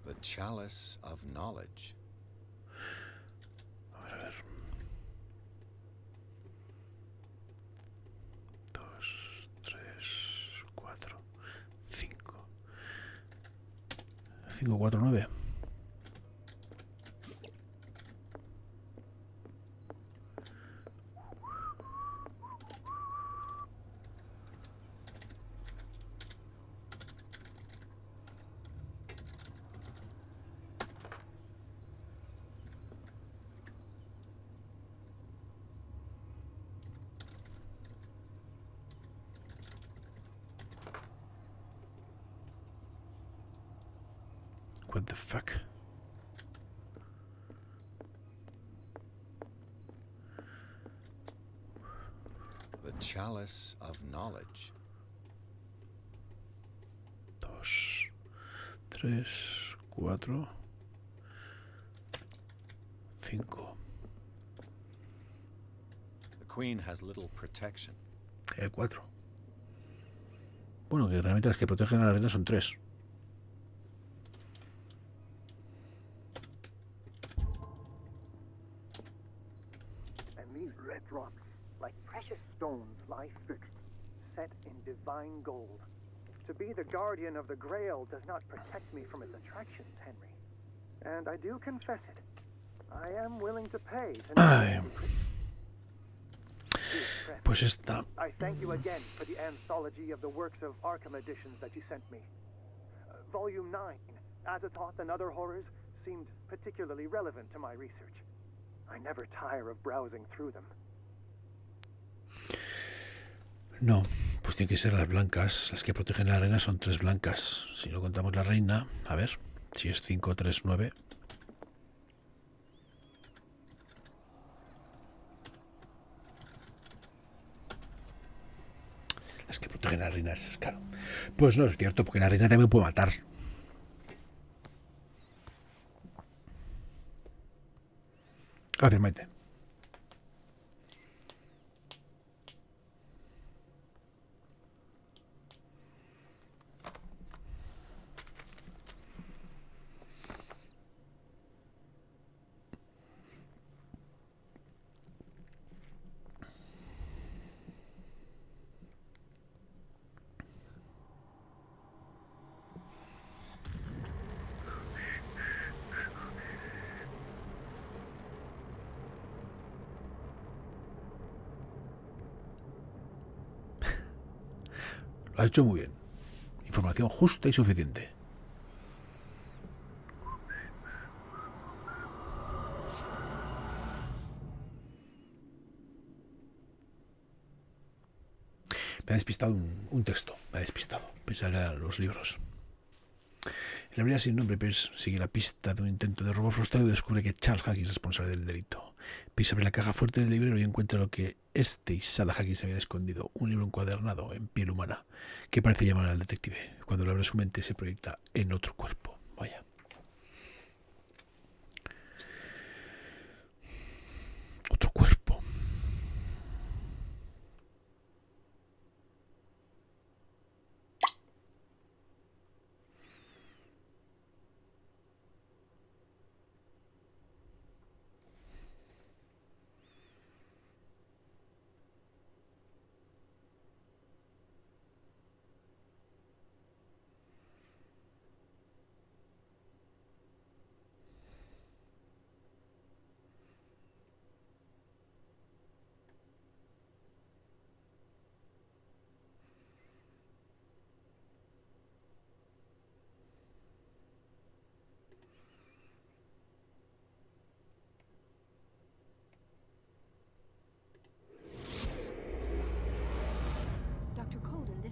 The chalice of knowledge. Vamos a ver. 2, 3, 4, 5. 5, 4, 9. What the fuck? The chalice of knowledge. 2, 3, 4, 5. The queen has little protection. 4. Bueno, que realmente las que protegen a la reina son 3. And these red rocks, like precious stones, lie fixed, set in divine gold. To be the guardian of the Grail does not protect me from its attractions, Henry. And I do confess it. I am willing to pay to Ay. Dear Pues esta. I thank you again for the anthology of the works of Arkham editions that you sent me. Volume 9, Azathoth and Other Horrors, seemed particularly relevant to my research. I never tire of browsing through them. No, pues tienen que ser las blancas. Las que protegen a la reina son 3 blancas. Si no contamos la reina, a ver, si es 5, 3, 9. Las que protegen a las reinas, claro. Pues no es cierto, porque la reina también puede matar. Gracias, Maite. Lo ha hecho muy bien. Información justa y suficiente. Me ha despistado un texto. Me ha despistado. Pensaba que eran los libros. El abrir sin nombre, Pierce sigue la pista de un intento de robo frustrado y descubre que Charles Hawkins es responsable del delito. Pierce abre la caja fuerte del librero y encuentra lo que y Sada Hawkins habían escondido, un libro encuadernado en piel humana, que parece llamar al detective. Cuando lo abre su mente se proyecta en otro cuerpo. Vaya.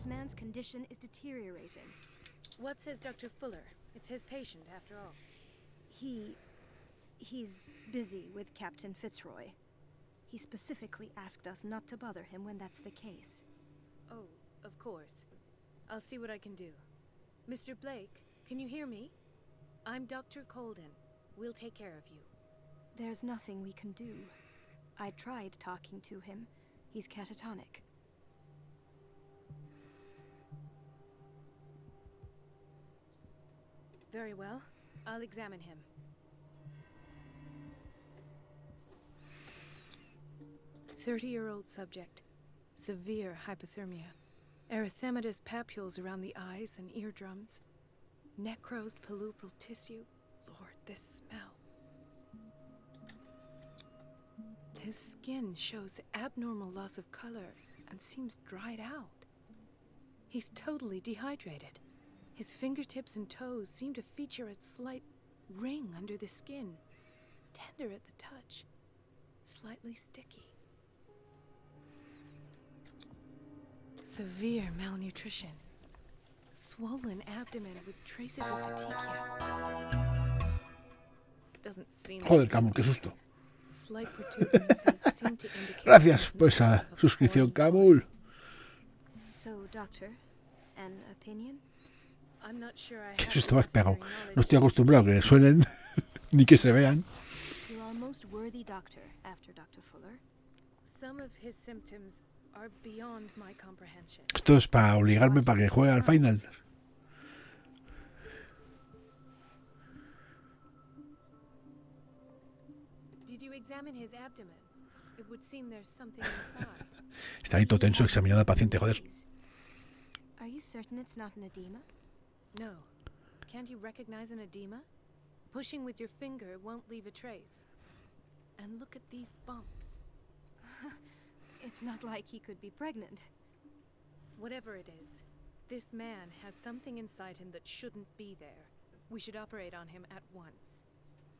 This man's condition is deteriorating. What says Dr. Fuller? It's his patient, after all. He's busy with Captain Fitzroy. He specifically asked us not to bother him when that's the case. Oh, of course. I'll see what I can do. Mr. Blake, can you hear me? I'm Dr. Colden. We'll take care of you. There's nothing we can do. I tried talking to him. He's catatonic. Very well. I'll examine him. "30-year-old subject. Severe hypothermia. Erythematous papules around the eyes and eardrums. Necrosed palpebral tissue. Lord, this smell. His skin shows abnormal loss of color and seems dried out. He's totally dehydrated. His fingertips and toes seem to feature a slight ring under the skin. Tender at the touch. Slightly sticky. Severe malnutrition. Swollen abdomen with traces of petechia. Doesn't seem Joder, Camul, qué susto. Slight protuberances seem to indicate Gracias por esa suscripción, Camul. So, doctor, an opinion? I'm not sure I Qué have susto the me has pegado. necessary knowledge No estoy to acostumbrado a que suenen ni que se vean. You are a most worthy doctor after Dr. Fuller. Some of his symptoms are beyond my comprehension. Esto es para obligarme para que juegue al final. Did you examine his abdomen? It would seem there's something inside. Está ahí todo tenso examinando al paciente, joder. Are you certain it's not an edema? No. Can't you recognize an edema? Pushing with your finger won't leave a trace. And look at these bumps. It's not like he could be pregnant. Whatever it is, this man has something inside him that shouldn't be there. We should operate on him at once.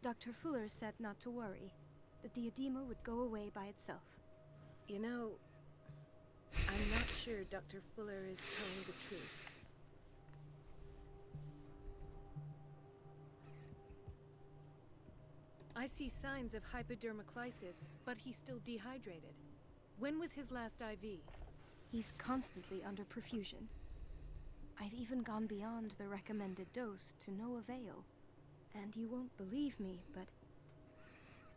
Dr. Fuller said not to worry, that the edema would go away by itself. You know, I'm not sure Dr. Fuller is telling the truth. I see signs of hypodermoclysis, but he's still dehydrated. When was his last IV? He's constantly under perfusion. I've even gone beyond the recommended dose to no avail. And you won't believe me, but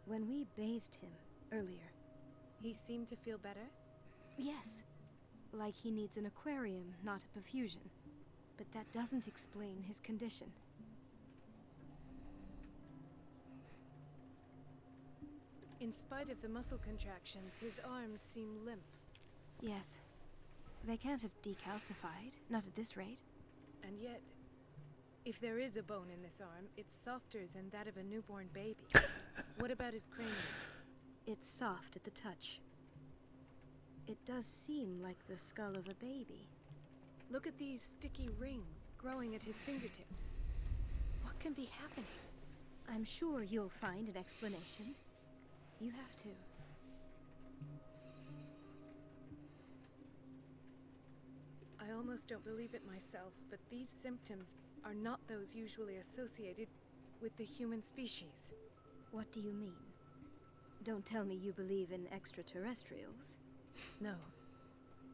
when we bathed him earlier... He seemed to feel better? Yes, like he needs an aquarium, not a perfusion. But that doesn't explain his condition. In spite of the muscle contractions, his arms seem limp. Yes. They can't have decalcified, not at this rate. And yet, if there is a bone in this arm, it's softer than that of a newborn baby. What about his cranium? It's soft at the touch. It does seem like the skull of a baby. Look at these sticky rings growing at his fingertips. What can be happening? I'm sure you'll find an explanation. You have to. I almost don't believe it myself, but these symptoms are not those usually associated with the human species. What do you mean? Don't tell me you believe in extraterrestrials. No.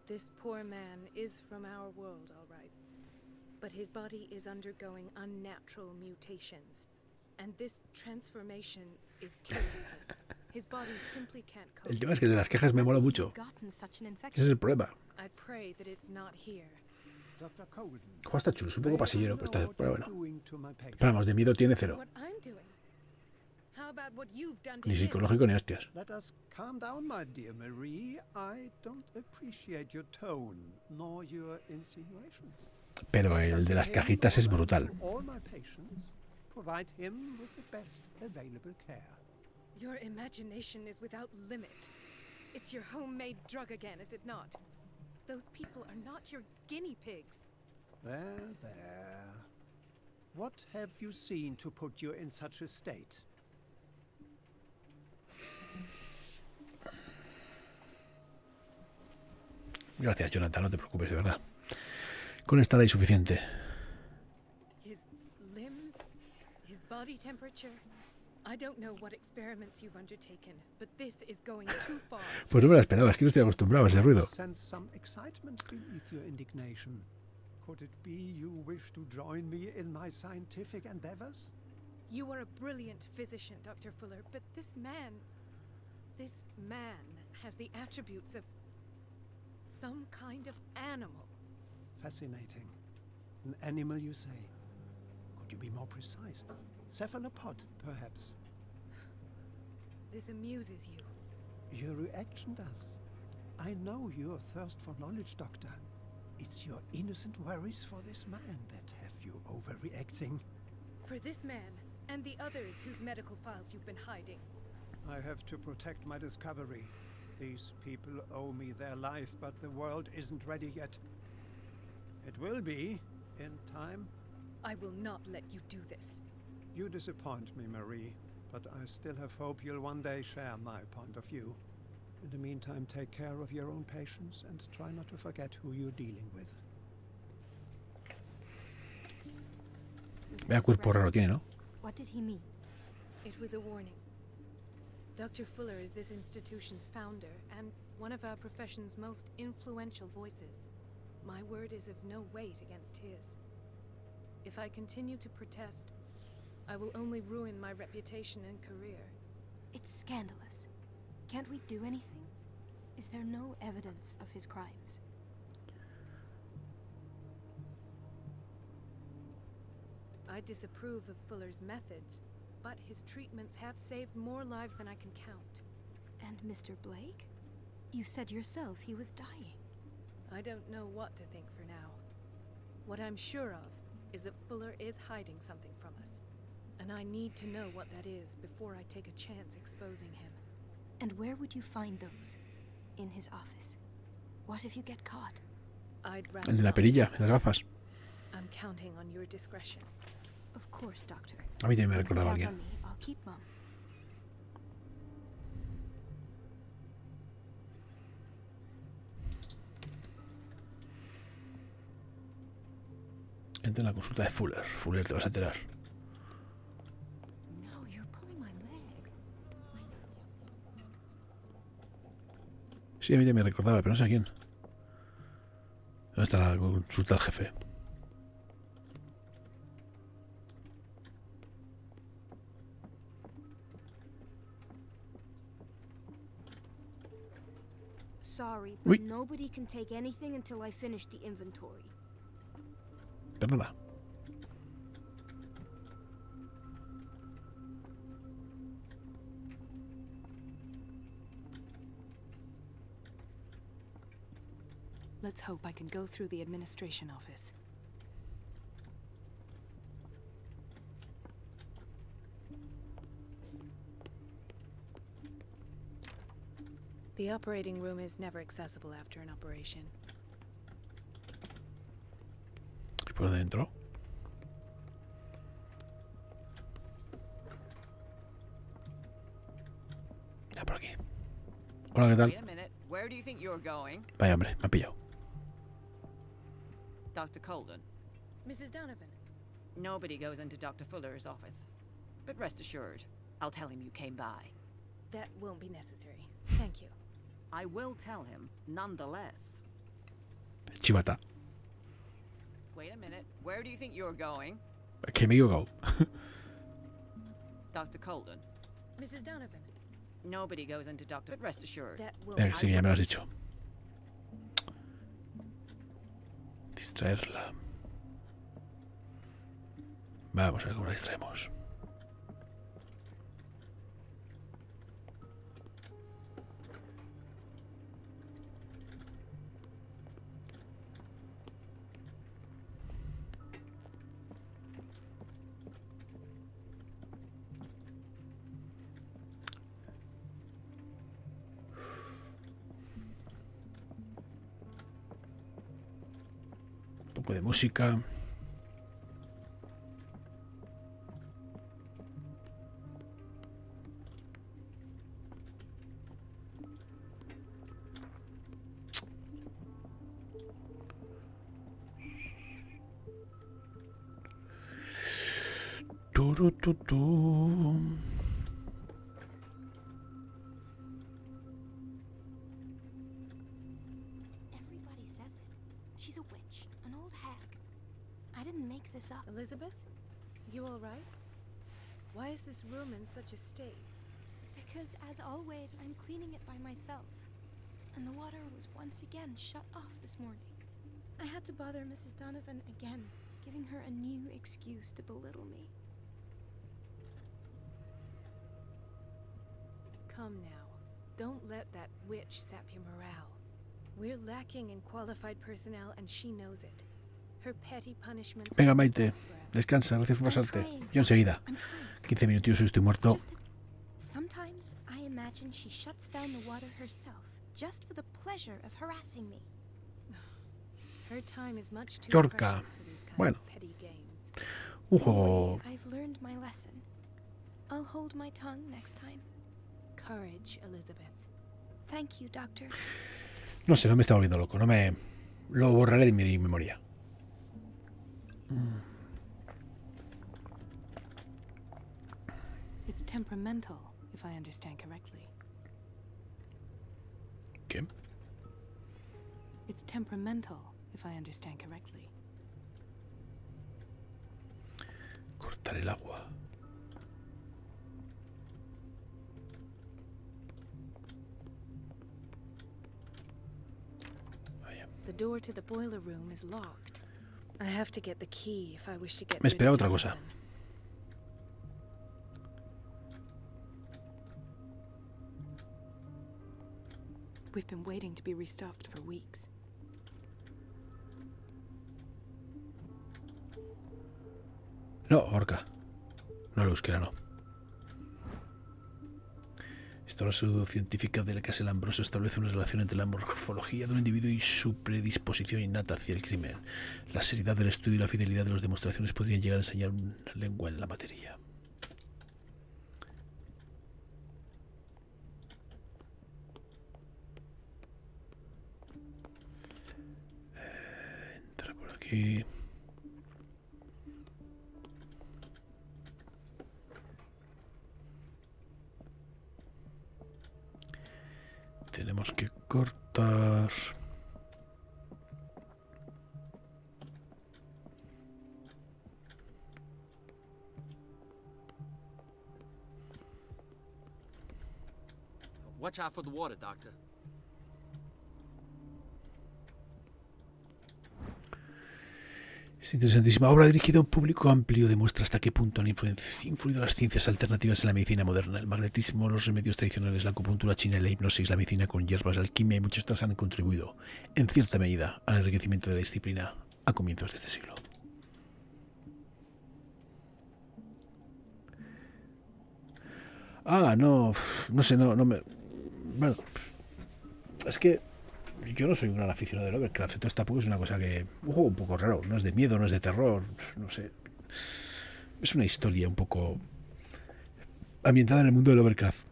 This poor man is from our world, all right. But his body is undergoing unnatural mutations. And this transformation is killing him. His body simply can't cope. El tema es que el de las quejas me mola mucho. Ese es el problema. I pray that it's not here. Dr. Colden, Juega está chulo, es un poco pasillero, pero, está, pero bueno. doing to my patient. Pero vamos, de miedo tiene cero. What I'm doing? How about what you've done to Ni him? psicológico ni hostias. Let us calm down, my dear Marie. I don't appreciate your tone, nor your insinuations. Pero el de las cajitas es brutal. All my patients provide him with the best available care. Your imagination is without limit. It's your homemade drug again, is it not? Those people are not your guinea pigs. There, there. What have you seen to put you in such a state? Gracias, Jonathan, no te preocupes, de verdad. Con esta ley suficiente. His limbs, his body temperature. I don't know what experiments you've undertaken, but this is going too far. Pues no me la esperaba, es que no estoy acostumbrado a ese ruido. Sense some excitement beneath your indignation. Could it be you wish to join me in my scientific endeavors? You are a brilliant physician, Dr. Fuller, but this man has the attributes of some kind of animal. Fascinating. An animal, you say? Could you be more precise? Cephalopod, perhaps? This amuses you. Your reaction does. I know your thirst for knowledge, Doctor. It's your innocent worries for this man that have you overreacting. For this man, and the others whose medical files you've been hiding. I have to protect my discovery. These people owe me their life, but the world isn't ready yet. It will be, in time. I will not let you do this. You disappoint me, Marie, but I still have hope you'll one day share my point of view. In the meantime, take care of your own patients and try not to forget who you're dealing with. Vea cuerpo raro tiene, ¿no? What did he mean? It was a warning. Dr. Fuller is this institution's founder and one of our profession's most influential voices. My word is of no weight against his. If I continue to protest, I will only ruin my reputation and career. It's scandalous. Can't we do anything? Is there no evidence of his crimes? I disapprove of Fuller's methods, but his treatments have saved more lives than I can count. And Mr. Blake? You said yourself he was dying. I don't know what to think for now. What I'm sure of is that Fuller is hiding something from us. And I need to know what that is before I take a chance exposing him. And where would you find those? In his office. What if you get caught? I'd rather El de la not. perilla, las gafas. I'm counting on your discretion. Of course, Doctor. A mí también me You can recordaba a count alguien. on me. I'll keep mum. Entra en la consulta de Fuller. Fuller, te vas a enterar. No, you're pulling my leg. Sí, a mí también me recordaba, pero no sé a quién. ¿Dónde está la consulta del jefe? Sorry, Uy. but nobody can take anything until I finish the inventory. Perdona. Let's hope I can go through the administration office. The operating room is never accessible after an operation. ¿Y por dentro? Ya por aquí. Hola, ¿qué tal? Wait a minute. Where do you think you're going? Vaya, hombre, me ha pillado. Dr. Colden. Mrs. Donovan, Nobody goes into Dr. Fuller's office. But rest assured, I'll tell him you came by. that won't be necessary. Thank you. I will tell him, nonetheless. Chivata. Wait a minute. Where do you think you're going? Que me he equivocado. Dr. Colden. Mrs. Donovan, Nobody goes into Dr. But rest assured. that won't Venga, sí, ya me lo has dicho. Distraerla. Vamos a ver cómo la distraemos. Un poco de música. Turututú. Everybody says it. She's a witch, an old hag. I didn't make this up. Elizabeth? You all right? Why is this room in such a state? Because, as always, I'm cleaning it by myself. And the water was once again shut off this morning. I had to bother Mrs. Donovan again, giving her a new excuse to belittle me. Come now. Don't let that witch sap your morale. We're lacking in qualified personnel and she knows it. Her petty punishments... Venga, Maite. Descansa, gracias por pasarte. Yo enseguida. 15 minutillos y estoy muerto. Sometimes I imagine she shuts down the water herself, just for the pleasure of harassing me. Her time is much too Chorca. precious for these kind Bueno. of petty games. Un juego... I've learned my lesson. I'll hold my tongue next time. Courage, Elizabeth. Thank you, Doctor. No sé, no me está volviendo loco. No me... Lo borraré de mi memoria. It's temperamental, if I understand correctly. ¿Qué? It's temperamental, if I understand correctly. Cortar el agua. Vaya. The door to the boiler room is locked. I have to get the key if I wish to get Me rid esperaba of otra cosa. Donovan. We've been waiting to be restocked for weeks. No, orca. No, la euskera no. Esta la pseudocientífica de la que Ambroso establece una relación entre la morfología de un individuo y su predisposición innata hacia el crimen. La seriedad del estudio y la fidelidad de las demostraciones podrían llegar a enseñar una lengua en la materia. Entra por aquí. Tenemos que cortar. Watch out for the water, Doctor. Esta interesantísima obra dirigida a un público amplio demuestra hasta qué punto han influido las ciencias alternativas en la medicina moderna. El magnetismo, los remedios tradicionales, la acupuntura china, la hipnosis, la medicina con hierbas, la alquimia y muchas otras han contribuido, en cierta medida, al enriquecimiento de la disciplina a comienzos de este siglo. Ah, no sé, no me... Bueno, es que yo no soy un gran aficionado del Lovecraft, entonces tampoco es una cosa que... Un juego un poco raro, no es de miedo, no es de terror, no sé. Es una historia un poco ambientada en el mundo del Lovecraft.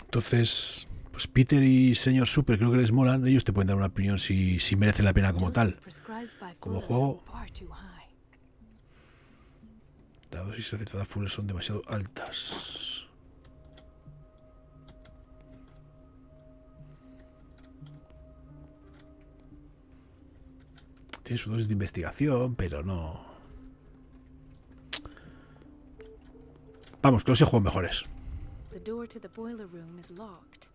Entonces, pues Peter y señor Super creo que les molan, ellos te pueden dar una opinión si merece la pena como tal. Como juego, la dosis recetada full son demasiado altas. Tiene su dosis de investigación, pero no... Vamos, que los he jugado mejores. The door to the boiler room is locked.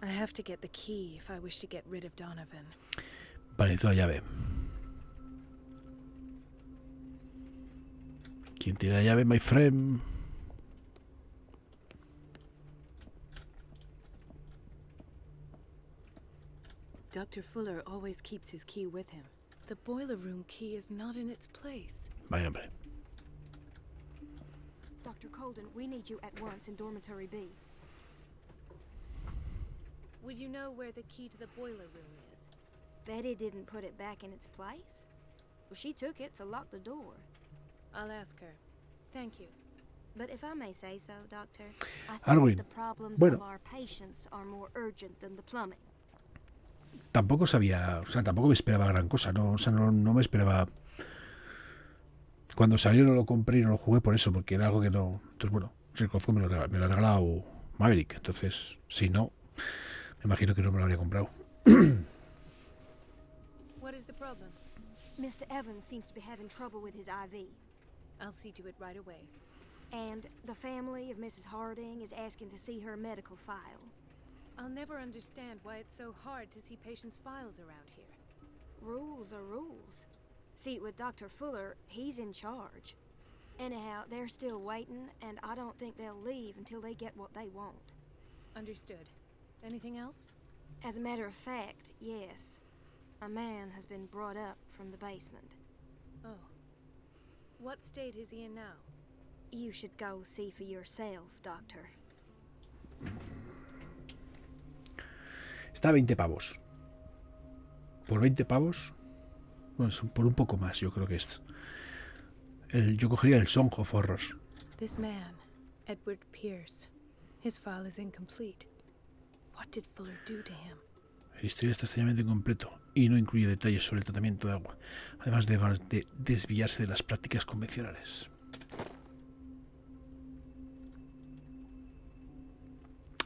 I have to get the key if I wish to get rid of Donovan. Vale, necesito la llave. ¿Quién tiene la llave, my friend? Dr. Fuller always keeps his key with him. The boiler room key is not in its place. Vaya, hombre. Dr. Colden, we need you at once in Dormitory B. Would you know where the key to the boiler room is? Betty didn't put it back in its place. Well, she took it to lock the door. I'll ask her. Thank you. But if I may say so, Doctor, I Arwin, think the problems bueno. of our patients are more urgent than the plumbing. Tampoco sabía, o sea, tampoco me esperaba gran cosa, ¿no? O sea, no me esperaba Cuando salió no lo compré y no lo jugué por eso, porque era algo que no... Entonces, bueno, reconozco me lo ha regalado Maverick. Entonces, si no, me imagino que no me lo habría comprado. What is the problem? Mr. Evans seems to be having trouble with his IV. I'll see to it right away. And the family of Mrs. Harding is asking to see her medical file. I'll never understand why it's so hard to see patients' files around here. Rules are rules. See, with Dr. Fuller, he's in charge. Anyhow, they're still waiting, and I don't think they'll leave until they get what they want. Understood. Anything else? As a matter of fact, yes. A man has been brought up from the basement. Oh. What state is he in now? You should go see for yourself, Doctor. Está a 20 pavos. Por 20 pavos, bueno, por un poco más, yo creo que es. Yo cogería el Song of Horrors. This man, Edward Pierce. His file is incomplete. What did Fuller do to him? La historia está extrañamente incompleto y no incluye detalles sobre el tratamiento de agua, además de desviarse de las prácticas convencionales.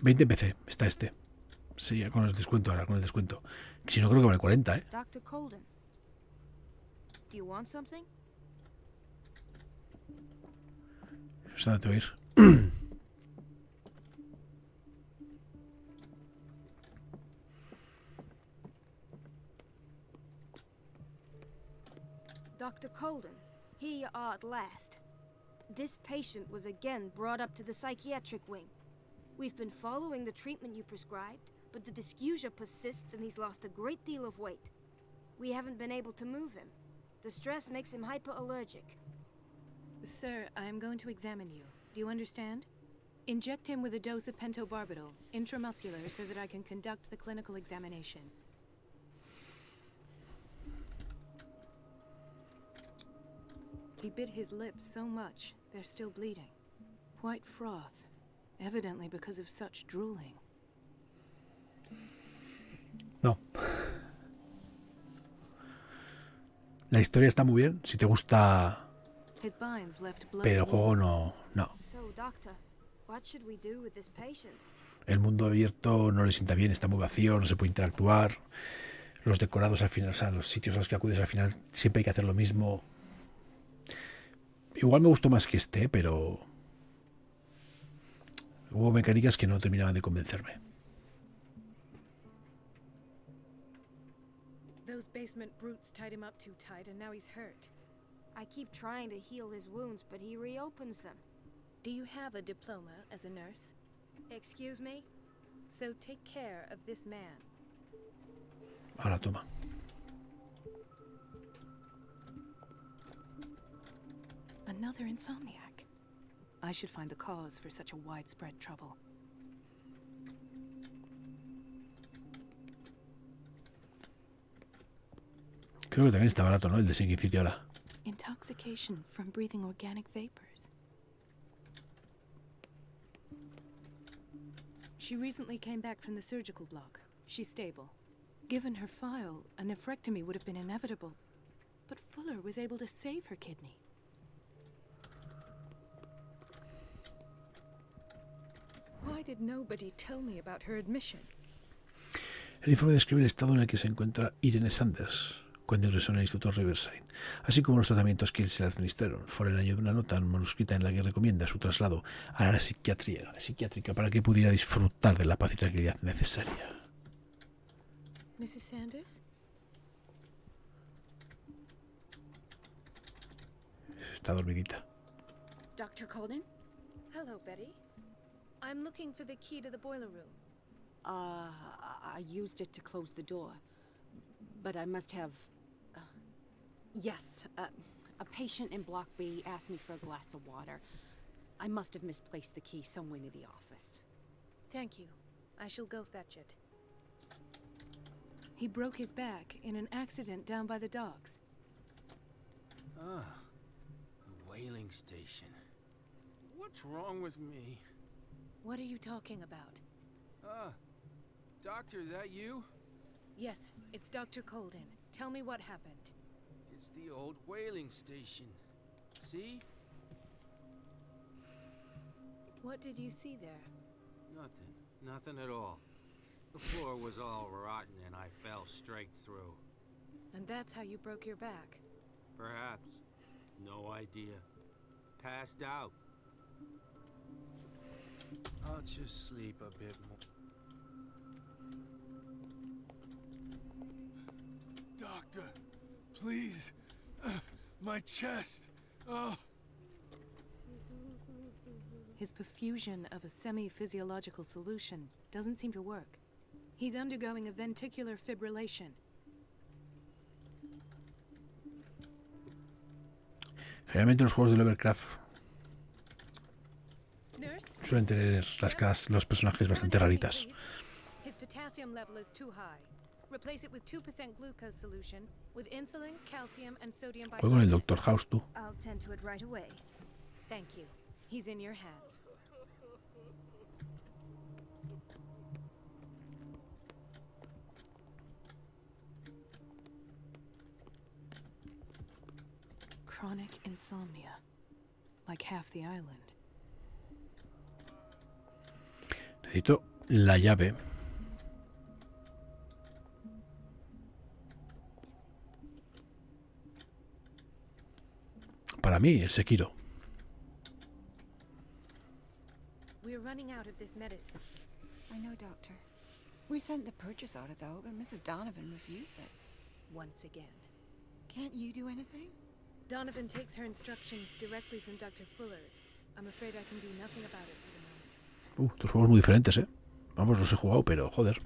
20 en PC, está este. Sí, con el descuento ahora, con el descuento. Si no, creo que vale 40, ¿eh? Dr. Colden, do you want something? Eso date a oír. Dr. Colden, here you are at last. This patient was again brought up to the psychiatric wing. We've been following the treatment you prescribed, but the dysgeusia persists and he's lost a great deal of weight. We haven't been able to move him. The stress makes him hyperallergic. Sir, I'm going to examine you. Do you understand? Inject him with a dose of pentobarbital, intramuscular, so that I can conduct the clinical examination. He bit his lips so much, they're still bleeding. White froth, evidently because of such drooling. No. La historia está muy bien, si te gusta, His binds left blood pero el juego wounds. no. So, Doctor, what should we do with this patient? El mundo abierto no le sienta bien, está muy vacío, no se puede interactuar. Los decorados al final, o sea, los sitios a los que acudes al final, siempre hay que hacer lo mismo. Igual me gustó más que este, pero hubo mecánicas que no terminaban de convencerme. Those basement brutes tied him up too tight and now he's hurt. I keep trying to heal his wounds, but he reopens them. Do you have a diploma as a nurse? Excuse me? So take care of this man. Ahora toma. Another insomniac. I should find the cause for such a widespread trouble. Creo que también está barato, ¿no? El de Sinking City ahora. Intoxication from breathing organic vapors. She recently came back from the surgical block. She's stable. Given her file, a nephrectomy would have been inevitable. But Fuller was able to save her kidney. Why did nobody tell me about her admission? El informe describe el estado en el que se encuentra Irene Sanders cuando ingresó en el Instituto Riverside, así como los tratamientos que se le administraron. Fuller añade una nota manuscrita en la que recomienda su traslado a la psiquiátrica para que pudiera disfrutar de la paz y tranquilidad necesaria. Mrs. Sanders? Está dormidita. Dr. Colden? Hello, Betty. I'm looking for the key to the boiler room. I used it to close the door. But I must have... yes, a patient in Block B asked me for a glass of water. I must have misplaced the key somewhere near the office. Thank you. I shall go fetch it. He broke his back in an accident down by the docks. Ah, a whaling station. What's wrong with me? What are you talking about? Doctor, that you? Yes, it's Dr. Colden. Tell me what happened. It's the old whaling station. See? What did you see there? Nothing. Nothing at all. The floor was all rotten and I fell straight through. And that's how you broke your back. Perhaps. No idea. Passed out. I'll just sleep a bit more. Doctor, please. My chest. Oh. His perfusion of a semi-physiological solution doesn't seem to work. He's undergoing a ventricular fibrillation. Generalmente los juegos de Lovecraft Nurse? suelen tener las caras de los personajes bastante raritas. His potassium level is too high. Replace it with 2% glucose solution with insulin, calcium and sodium bicarbonate. Juego con el Dr. House, tú. I'll tend to it right away. Thank you. He's in your hands. Chronic insomnia, like half the island. Necesito la llave. Para mí, el Sekiro. We're running out of this medicine. I know, Doctor. We sent the purchase order, though, but Mrs. Donovan refused it. Once again. Can't you do anything? Donovan takes her instructions directly from Dr. Fuller. I'm afraid I can do nothing about it for the moment. Dos juegos muy diferentes, ¿eh? Vamos, los he jugado, pero joder.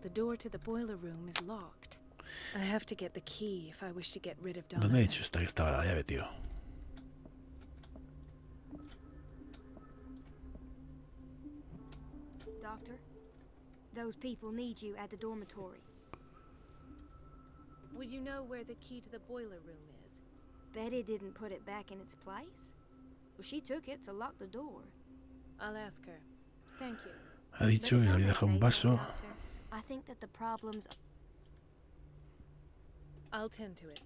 The door to the boiler room is locked. I have to get the key if I wish to get rid of ¿Dónde Donovan. he dicho que estaba la llave, tío? Doctor, those people need you at the dormitory. Would you know where the key to the boiler room is? Betty didn't put it back in its place. Well, she took it to lock the door. I'll ask her. Thank you. Ha dicho que le había dejado un vaso. Doctor, I think that the problems. I'll tend to it.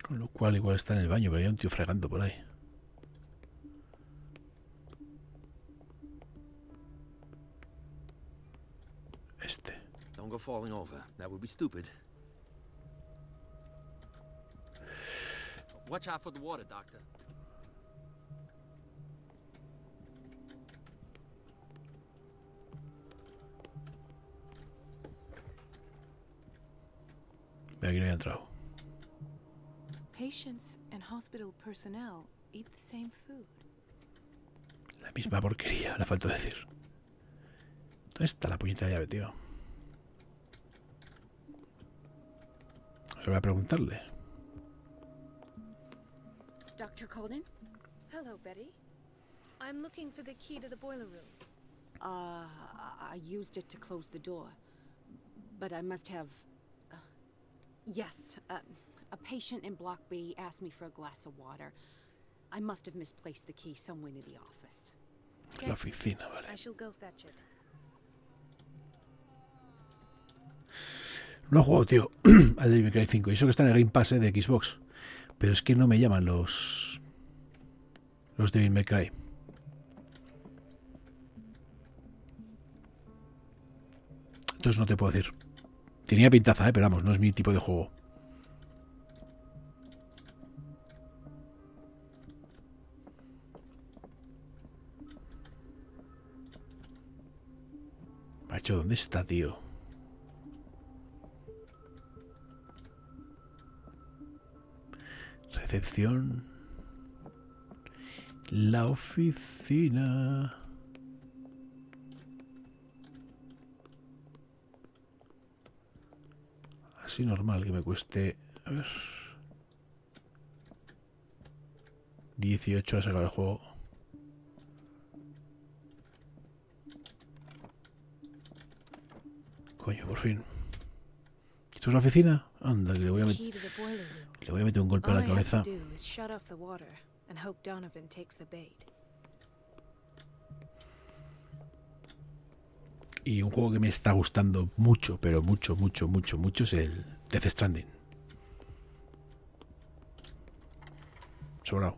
Con lo cual igual está en el baño, pero hay un tío fregando por ahí. Este. Don't go falling over. That would be stupid. Watch out for the water, Doctor. Mira, aquí no había entrado. Patients and hospital personnel eat the same food. La misma porquería, le falta decir. ¿Dónde está la puñeta de llave, tío? Se voy a preguntarle. Dr. Colden? Hello, Betty. I'm looking for the key to the boiler room. I used it to close the door. But I must have... yes, a patient in Block B asked me for a glass of water. I must have misplaced the key somewhere near the office. La oficina, vale. I shall go fetch it. No he jugado, tío, al Devil May Cry 5. Y eso que está en el Game Pass de Xbox. Pero es que no me llaman los Devil May Cry. Entonces no te puedo decir. Tenía pintaza, pero vamos, no es mi tipo de juego. Macho, ¿dónde está, tío? Recepción. La oficina. Así normal, que me cueste... A ver... 18 a sacar el juego. Coño, por fin. ¿Esto es la oficina? Anda, que le voy a meter un golpe a la cabeza. Y un juego que me está gustando mucho, pero mucho, mucho, mucho, mucho es el Death Stranding. Sobrado.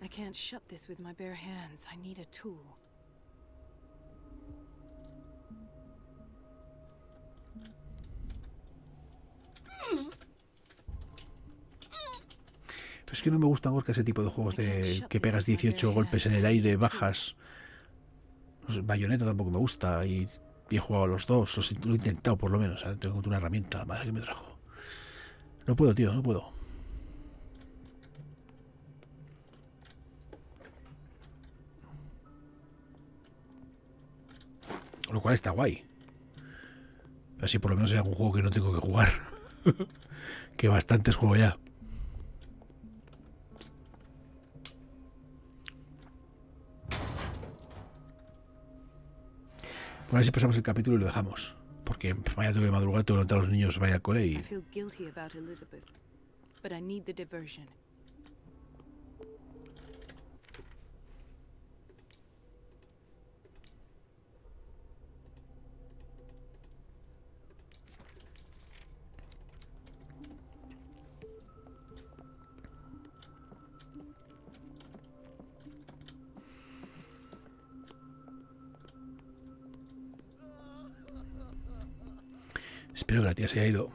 I can't shut this with my bare hands. I need a tool. Pero es que no me gustan, Gorka, ese tipo de juegos de que pegas 18 golpes en el aire, bajas. No sé, Bayonetta tampoco me gusta y he jugado a los dos, lo he intentado por lo menos. ¿Sabes? Tengo una herramienta, la madre que me trajo. No puedo, tío, no puedo. Lo cual está guay. Así por lo menos hay algún juego que no tengo que jugar. Que bastantes juego ya. Bueno, a ver si pasamos el capítulo y lo dejamos. Porque mañana tengo que madrugar, tengo que levantar a los niños, vaya al cole y... I feel guilty about Elizabeth, but I need the diversion. Espero que la tía se haya ido.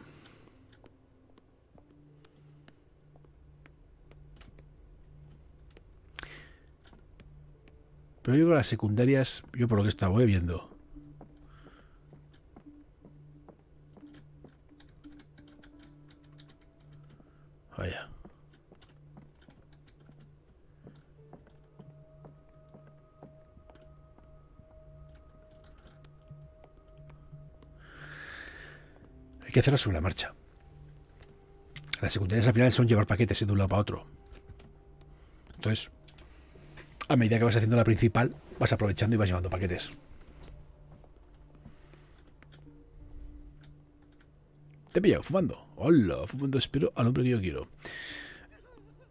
Pero yo creo que las secundarias, yo por lo que estaba viendo, vaya. Hay que hacerlo sobre la marcha. Las secundarias al final son llevar paquetes de un lado para otro. Entonces, a medida que vas haciendo la principal, vas aprovechando y vas llevando paquetes. Te he pillado fumando. Hola, fumando, espero al hombre que yo quiero.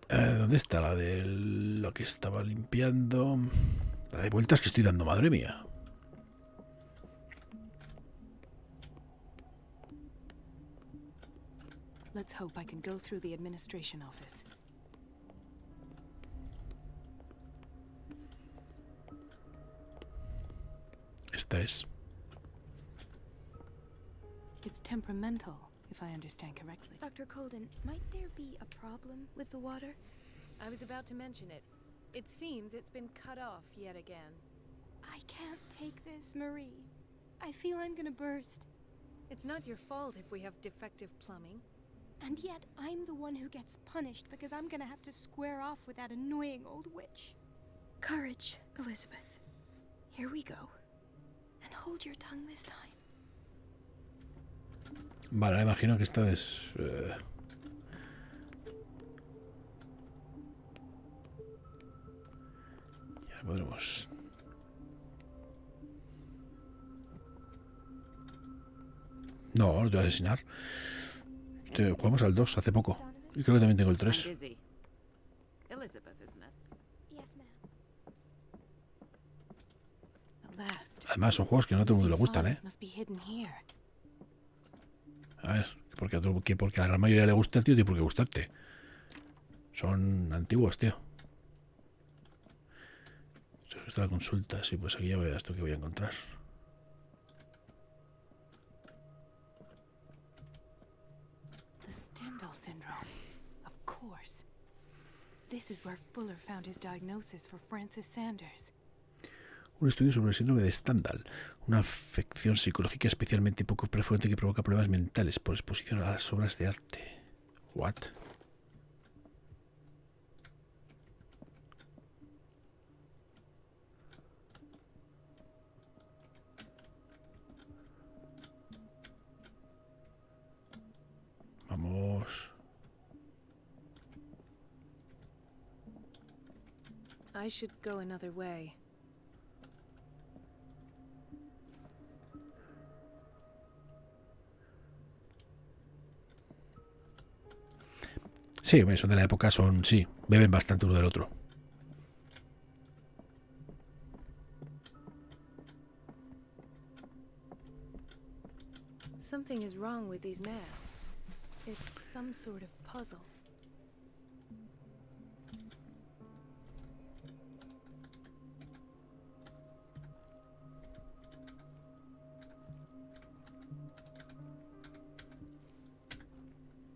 ¿Dónde está la de lo que estaba limpiando? La de vueltas que estoy dando, madre mía. Let's hope I can go through the administration office. Esta es. It's temperamental, if I understand correctly. Dr. Colden, might there be a problem with the water? I was about to mention it. It seems it's been cut off yet again. I can't take this, Marie. I feel I'm gonna burst. It's not your fault if we have defective plumbing. And yet, I'm the one who gets punished because I'm gonna have to square off with that annoying old witch. Courage, Elizabeth. Here we go. And hold your tongue this time. Vale, me imagino que esta es... Ya podremos... No, no te voy a asesinar. Jugamos al 2 hace poco. Y creo que también tengo el 3. Además, son juegos que no a todo el mundo le gustan, ¿eh? A ver, porque a la gran mayoría le gusta el tío, tiene por qué gustarte. Son antiguos, tío. Esta es la consulta. Sí, pues aquí ya verás tú que voy a encontrar. The Stendhal syndrome. Of course. This is where Fuller found his diagnosis for Francis Sanders. Un estudio sobre el síndrome de Stendhal, una afección psicológica especialmente poco frecuente que provoca problemas mentales por exposición a las obras de arte. What? Vamos. I should go another way. Sí, son de la época, sí, beben bastante uno del otro. Something is wrong with these masts. It's some sort of puzzle.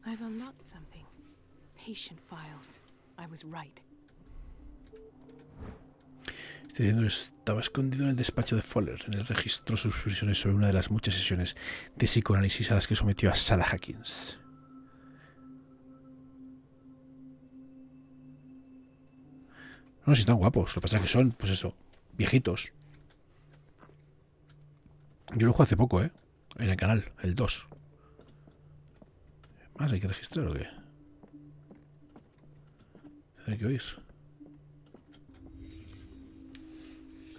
I've unlocked something. Patient files. I was right. Estoy diciendo que estaba escondido en el despacho de Fowler. En el registro sus reflexiones sobre una de las muchas sesiones de psicoanálisis a las que sometió a Sarah Hawkins. No, si están guapos. Lo que pasa es que son, pues eso, viejitos. Yo lo jugué hace poco, ¿eh? En el canal, el 2. ¿Más hay que registrar o qué? Hay que oír.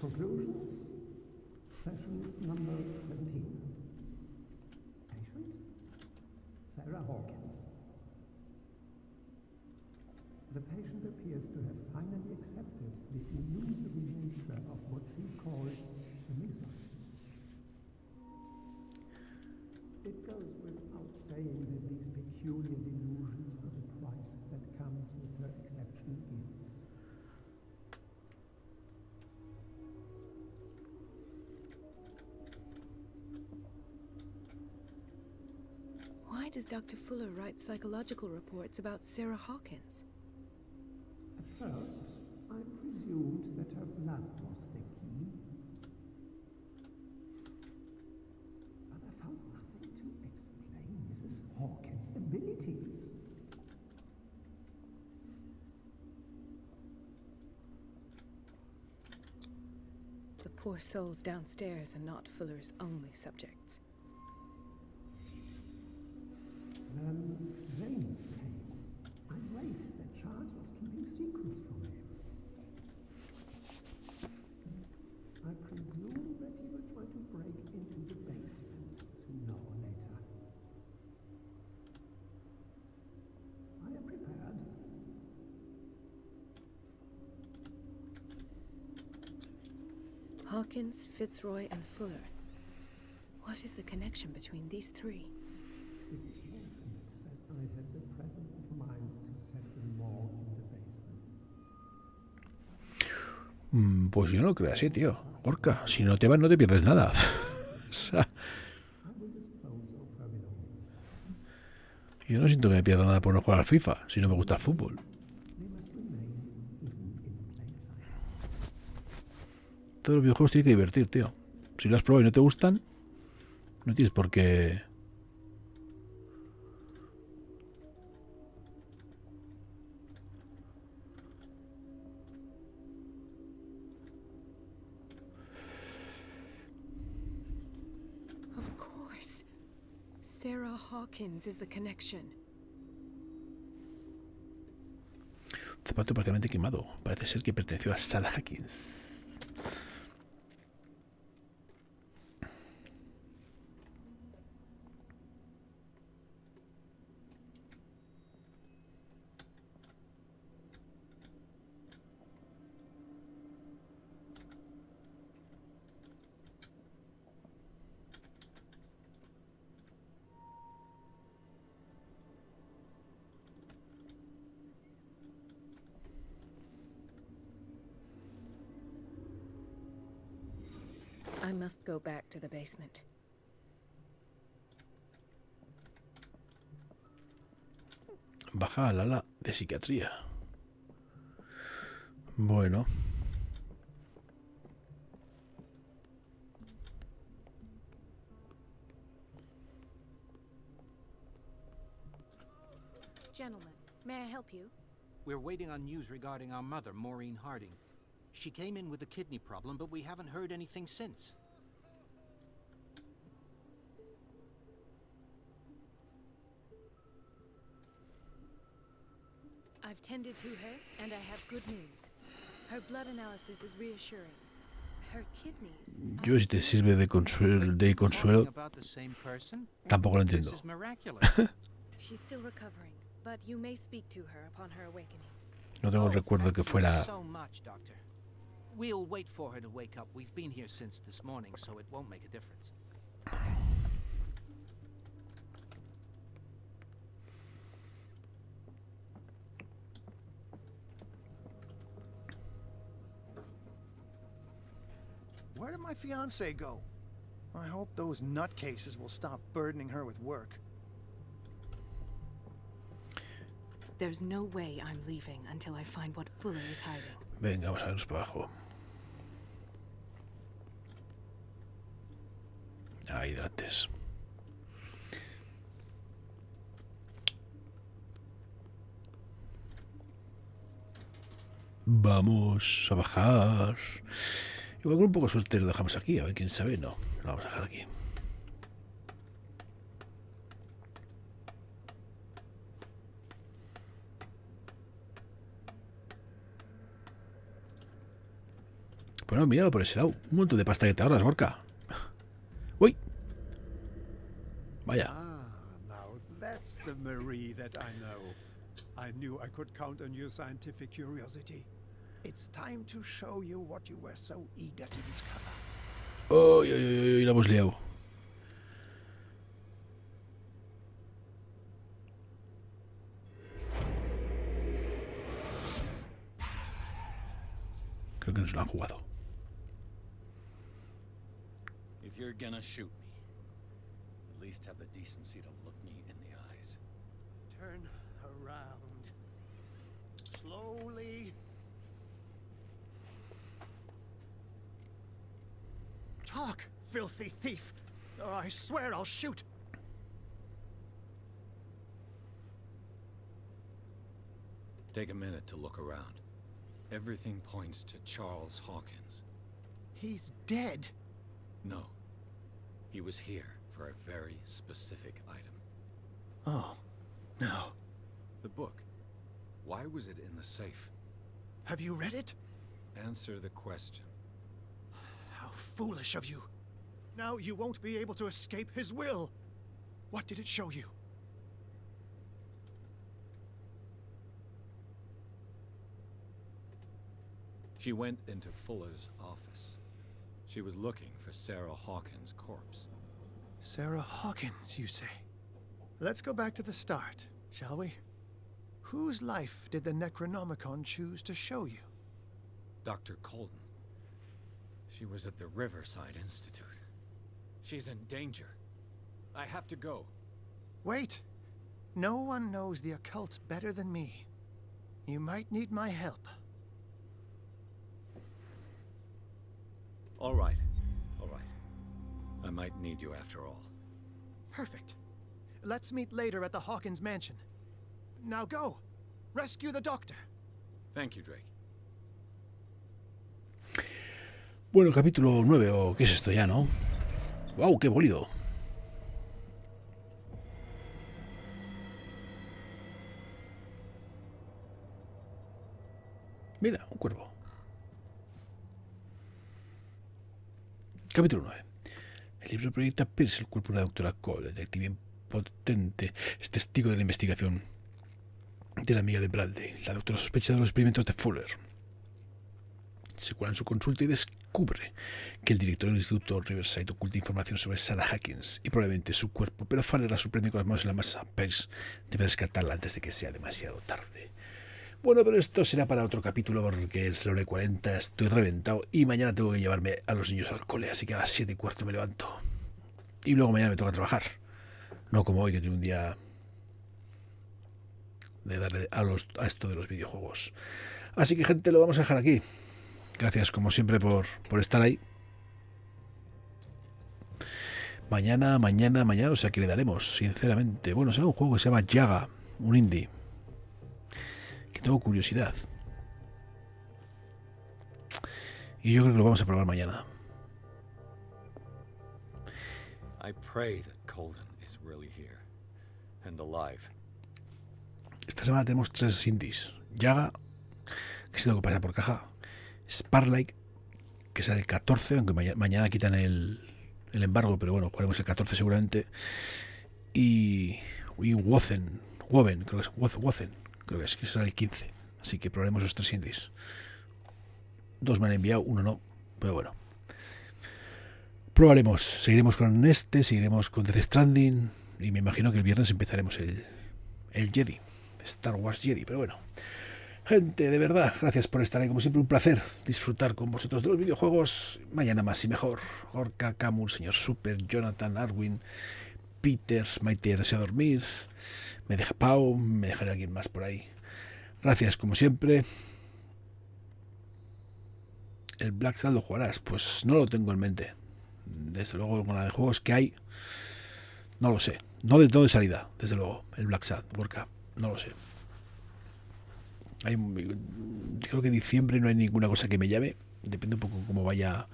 Conclusions. Session number 17. Patient? Sarah Hawkins. The patient appears to have finally accepted the illusory nature of what she calls the mythos. It goes without saying that these peculiar delusions are the price that comes with her exceptional gifts. Why does Dr. Fuller write psychological reports about Sarah Hawkins? At first, I presumed that her blood was the key. But I found nothing to explain Mrs. Hawkins' abilities. The poor souls downstairs are not Fuller's only subjects. Then James came. I'm worried that Charles was keeping secrets from him. I presume that he will try to break into the basement sooner or later. I am prepared. Hawkins, Fitzroy, and Fuller. What is the connection between these three? It is fortunate that I had the presence of mind to set them all in the basement. Pues yo no lo creo así, tío. Orca, si no te vas no te pierdes nada. O sea, I will dispose of her belongings. yo no siento que me pierda nada por no jugar al FIFA, si no me gusta el fútbol. They must remain hidden in plain sight. Todos los videojuegos tienen que divertir, tío. Si los has probado y no te gustan, no tienes por qué... Of course. Sarah Hawkins is the connection. Zapato parcialmente quemado. Parece ser que perteneció a Sarah Hawkins. I must go back to the basement. Baja al ala de psiquiatría. Bueno. Gentlemen, may I help you? We're waiting on news regarding our mother, Maureen Harding. She came in with a kidney problem, but we haven't heard anything since. I've tended to her, and I have good news. Her blood analysis is reassuring. Her kidneys... Yo, si te sirve de consuelo, About the same person? tampoco lo This entiendo. is miraculous. She's still recovering. but you may speak to her upon her awakening. No tengo el recuerdo que fuera... So much, Doctor. We'll wait for her to wake up. We've been here since this morning, so it won't make a difference. Where did my fiancé go? I hope those nutcases will stop burdening her with work. There's no way I'm leaving until I find what Fuller is hiding. Venga, vamos a vernos para abajo. Ah, hidrates. Vamos a bajar. Igual con un poco de suerte lo dejamos aquí, a ver quién sabe. No, lo vamos a dejar aquí. Bueno, míralo por ese lado. Un montón de pasta que te ahorras, Gorka. Uy. Vaya. Ah, now that's the Marie that I know. I knew I could count on your scientific curiosity. It's time to show you what you were so eager to discover. Uy, uy, uy, la hemos liado. Creo que nos lo han jugado. If you're gonna shoot me, at least have the decency to look me in the eyes. Turn around. Slowly. Talk, filthy thief! Or I swear I'll shoot! Take a minute to look around. Everything points to Charles Hawkins. He's dead! No. He was here for a very specific item. Oh, no. The book. Why was it in the safe? Have you read it? Answer the question. How foolish of you. Now you won't be able to escape his will. What did it show you? She went into Fuller's office. She was looking for Sarah Hawkins' corpse. Sarah Hawkins, you say? Let's go back to the start, shall we? Whose life did the Necronomicon choose to show you? Dr. Colden. She was at the Riverside Institute. She's in danger. I have to go. Wait. No one knows the occult better than me. You might need my help. All right. All right. I might need you after all. Perfect. Let's meet later at the Hawkins mansion. Now go. Rescue the doctor. Thank you, Drake. Bueno, capítulo 9, o ¿qué es esto ya, no? ¡Wow, qué bolido! Mira, un cuervo. Capítulo 9. El libro proyecta Pierce el cuerpo de la doctora Cole, detective impotente, es testigo de la investigación de la amiga de Bradley. La doctora sospecha de los experimentos de Fuller. Se cuela en su consulta y descubre que el director del instituto Riverside oculta información sobre Sarah Hawkins y probablemente su cuerpo, pero Fuller la sorprende con las manos en la masa. Pierce debe rescatarla antes de que sea demasiado tarde. Bueno, pero esto será para otro capítulo porque es la hora y 40, estoy reventado y mañana tengo que llevarme a los niños al cole, así que a las 7:15 me levanto. Y luego mañana me toca trabajar. No como hoy, que tengo un día de darle a esto de los videojuegos. Así que, gente, lo vamos a dejar aquí. Gracias, como siempre, por estar ahí. Mañana, o sea que le daremos, sinceramente. Bueno, será un juego que se llama Yaga, un indie. Que tengo curiosidad. Y yo creo que lo vamos a probar mañana. I pray that Colden is really here and alive. Esta semana tenemos 3 indies. Yaga, que se tengo que pasar por caja. Sparlight, que sale el 14, aunque mañana quitan el el embargo, pero bueno, jugaremos el 14 seguramente. Y Wozen Woven, creo que es Wozen, creo que será el 15. Así que probaremos los 3 indies. 2 me han enviado, 1 no, pero bueno. Probaremos, seguiremos con este, seguiremos con Death Stranding y me imagino que el viernes empezaremos el Jedi, Star Wars Jedi, pero bueno. Gente, de verdad, gracias por estar ahí, como siempre un placer disfrutar con vosotros de los videojuegos. Mañana más y mejor. Orca, Camus, señor Super, Jonathan, Arwin, Peter, Maite desea dormir, me deja Pau, me dejaré alguien más por ahí. Gracias, como siempre. ¿El Black Sad lo jugarás? Pues no lo tengo en mente. Desde luego, con la de juegos que hay, no lo sé. No de todo de salida, desde luego. El Black Sad, Orca, no lo sé. Creo que en diciembre no hay ninguna cosa que me llame. Depende un poco cómo vaya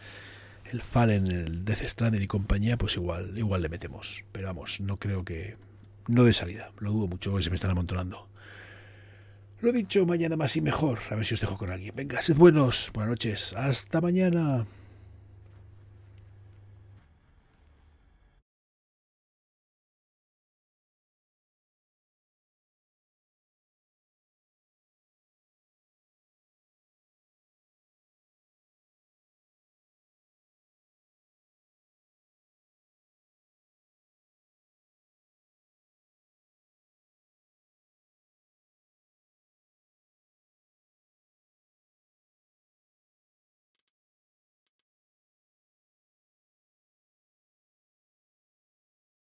el Fallen, el Death Stranding y compañía, pues igual le metemos. Pero vamos, no creo que... No de salida, lo dudo mucho que se me están amontonando. Lo he dicho, mañana más y mejor. A ver si os dejo con alguien. Venga, sed buenos. Buenas noches. Hasta mañana.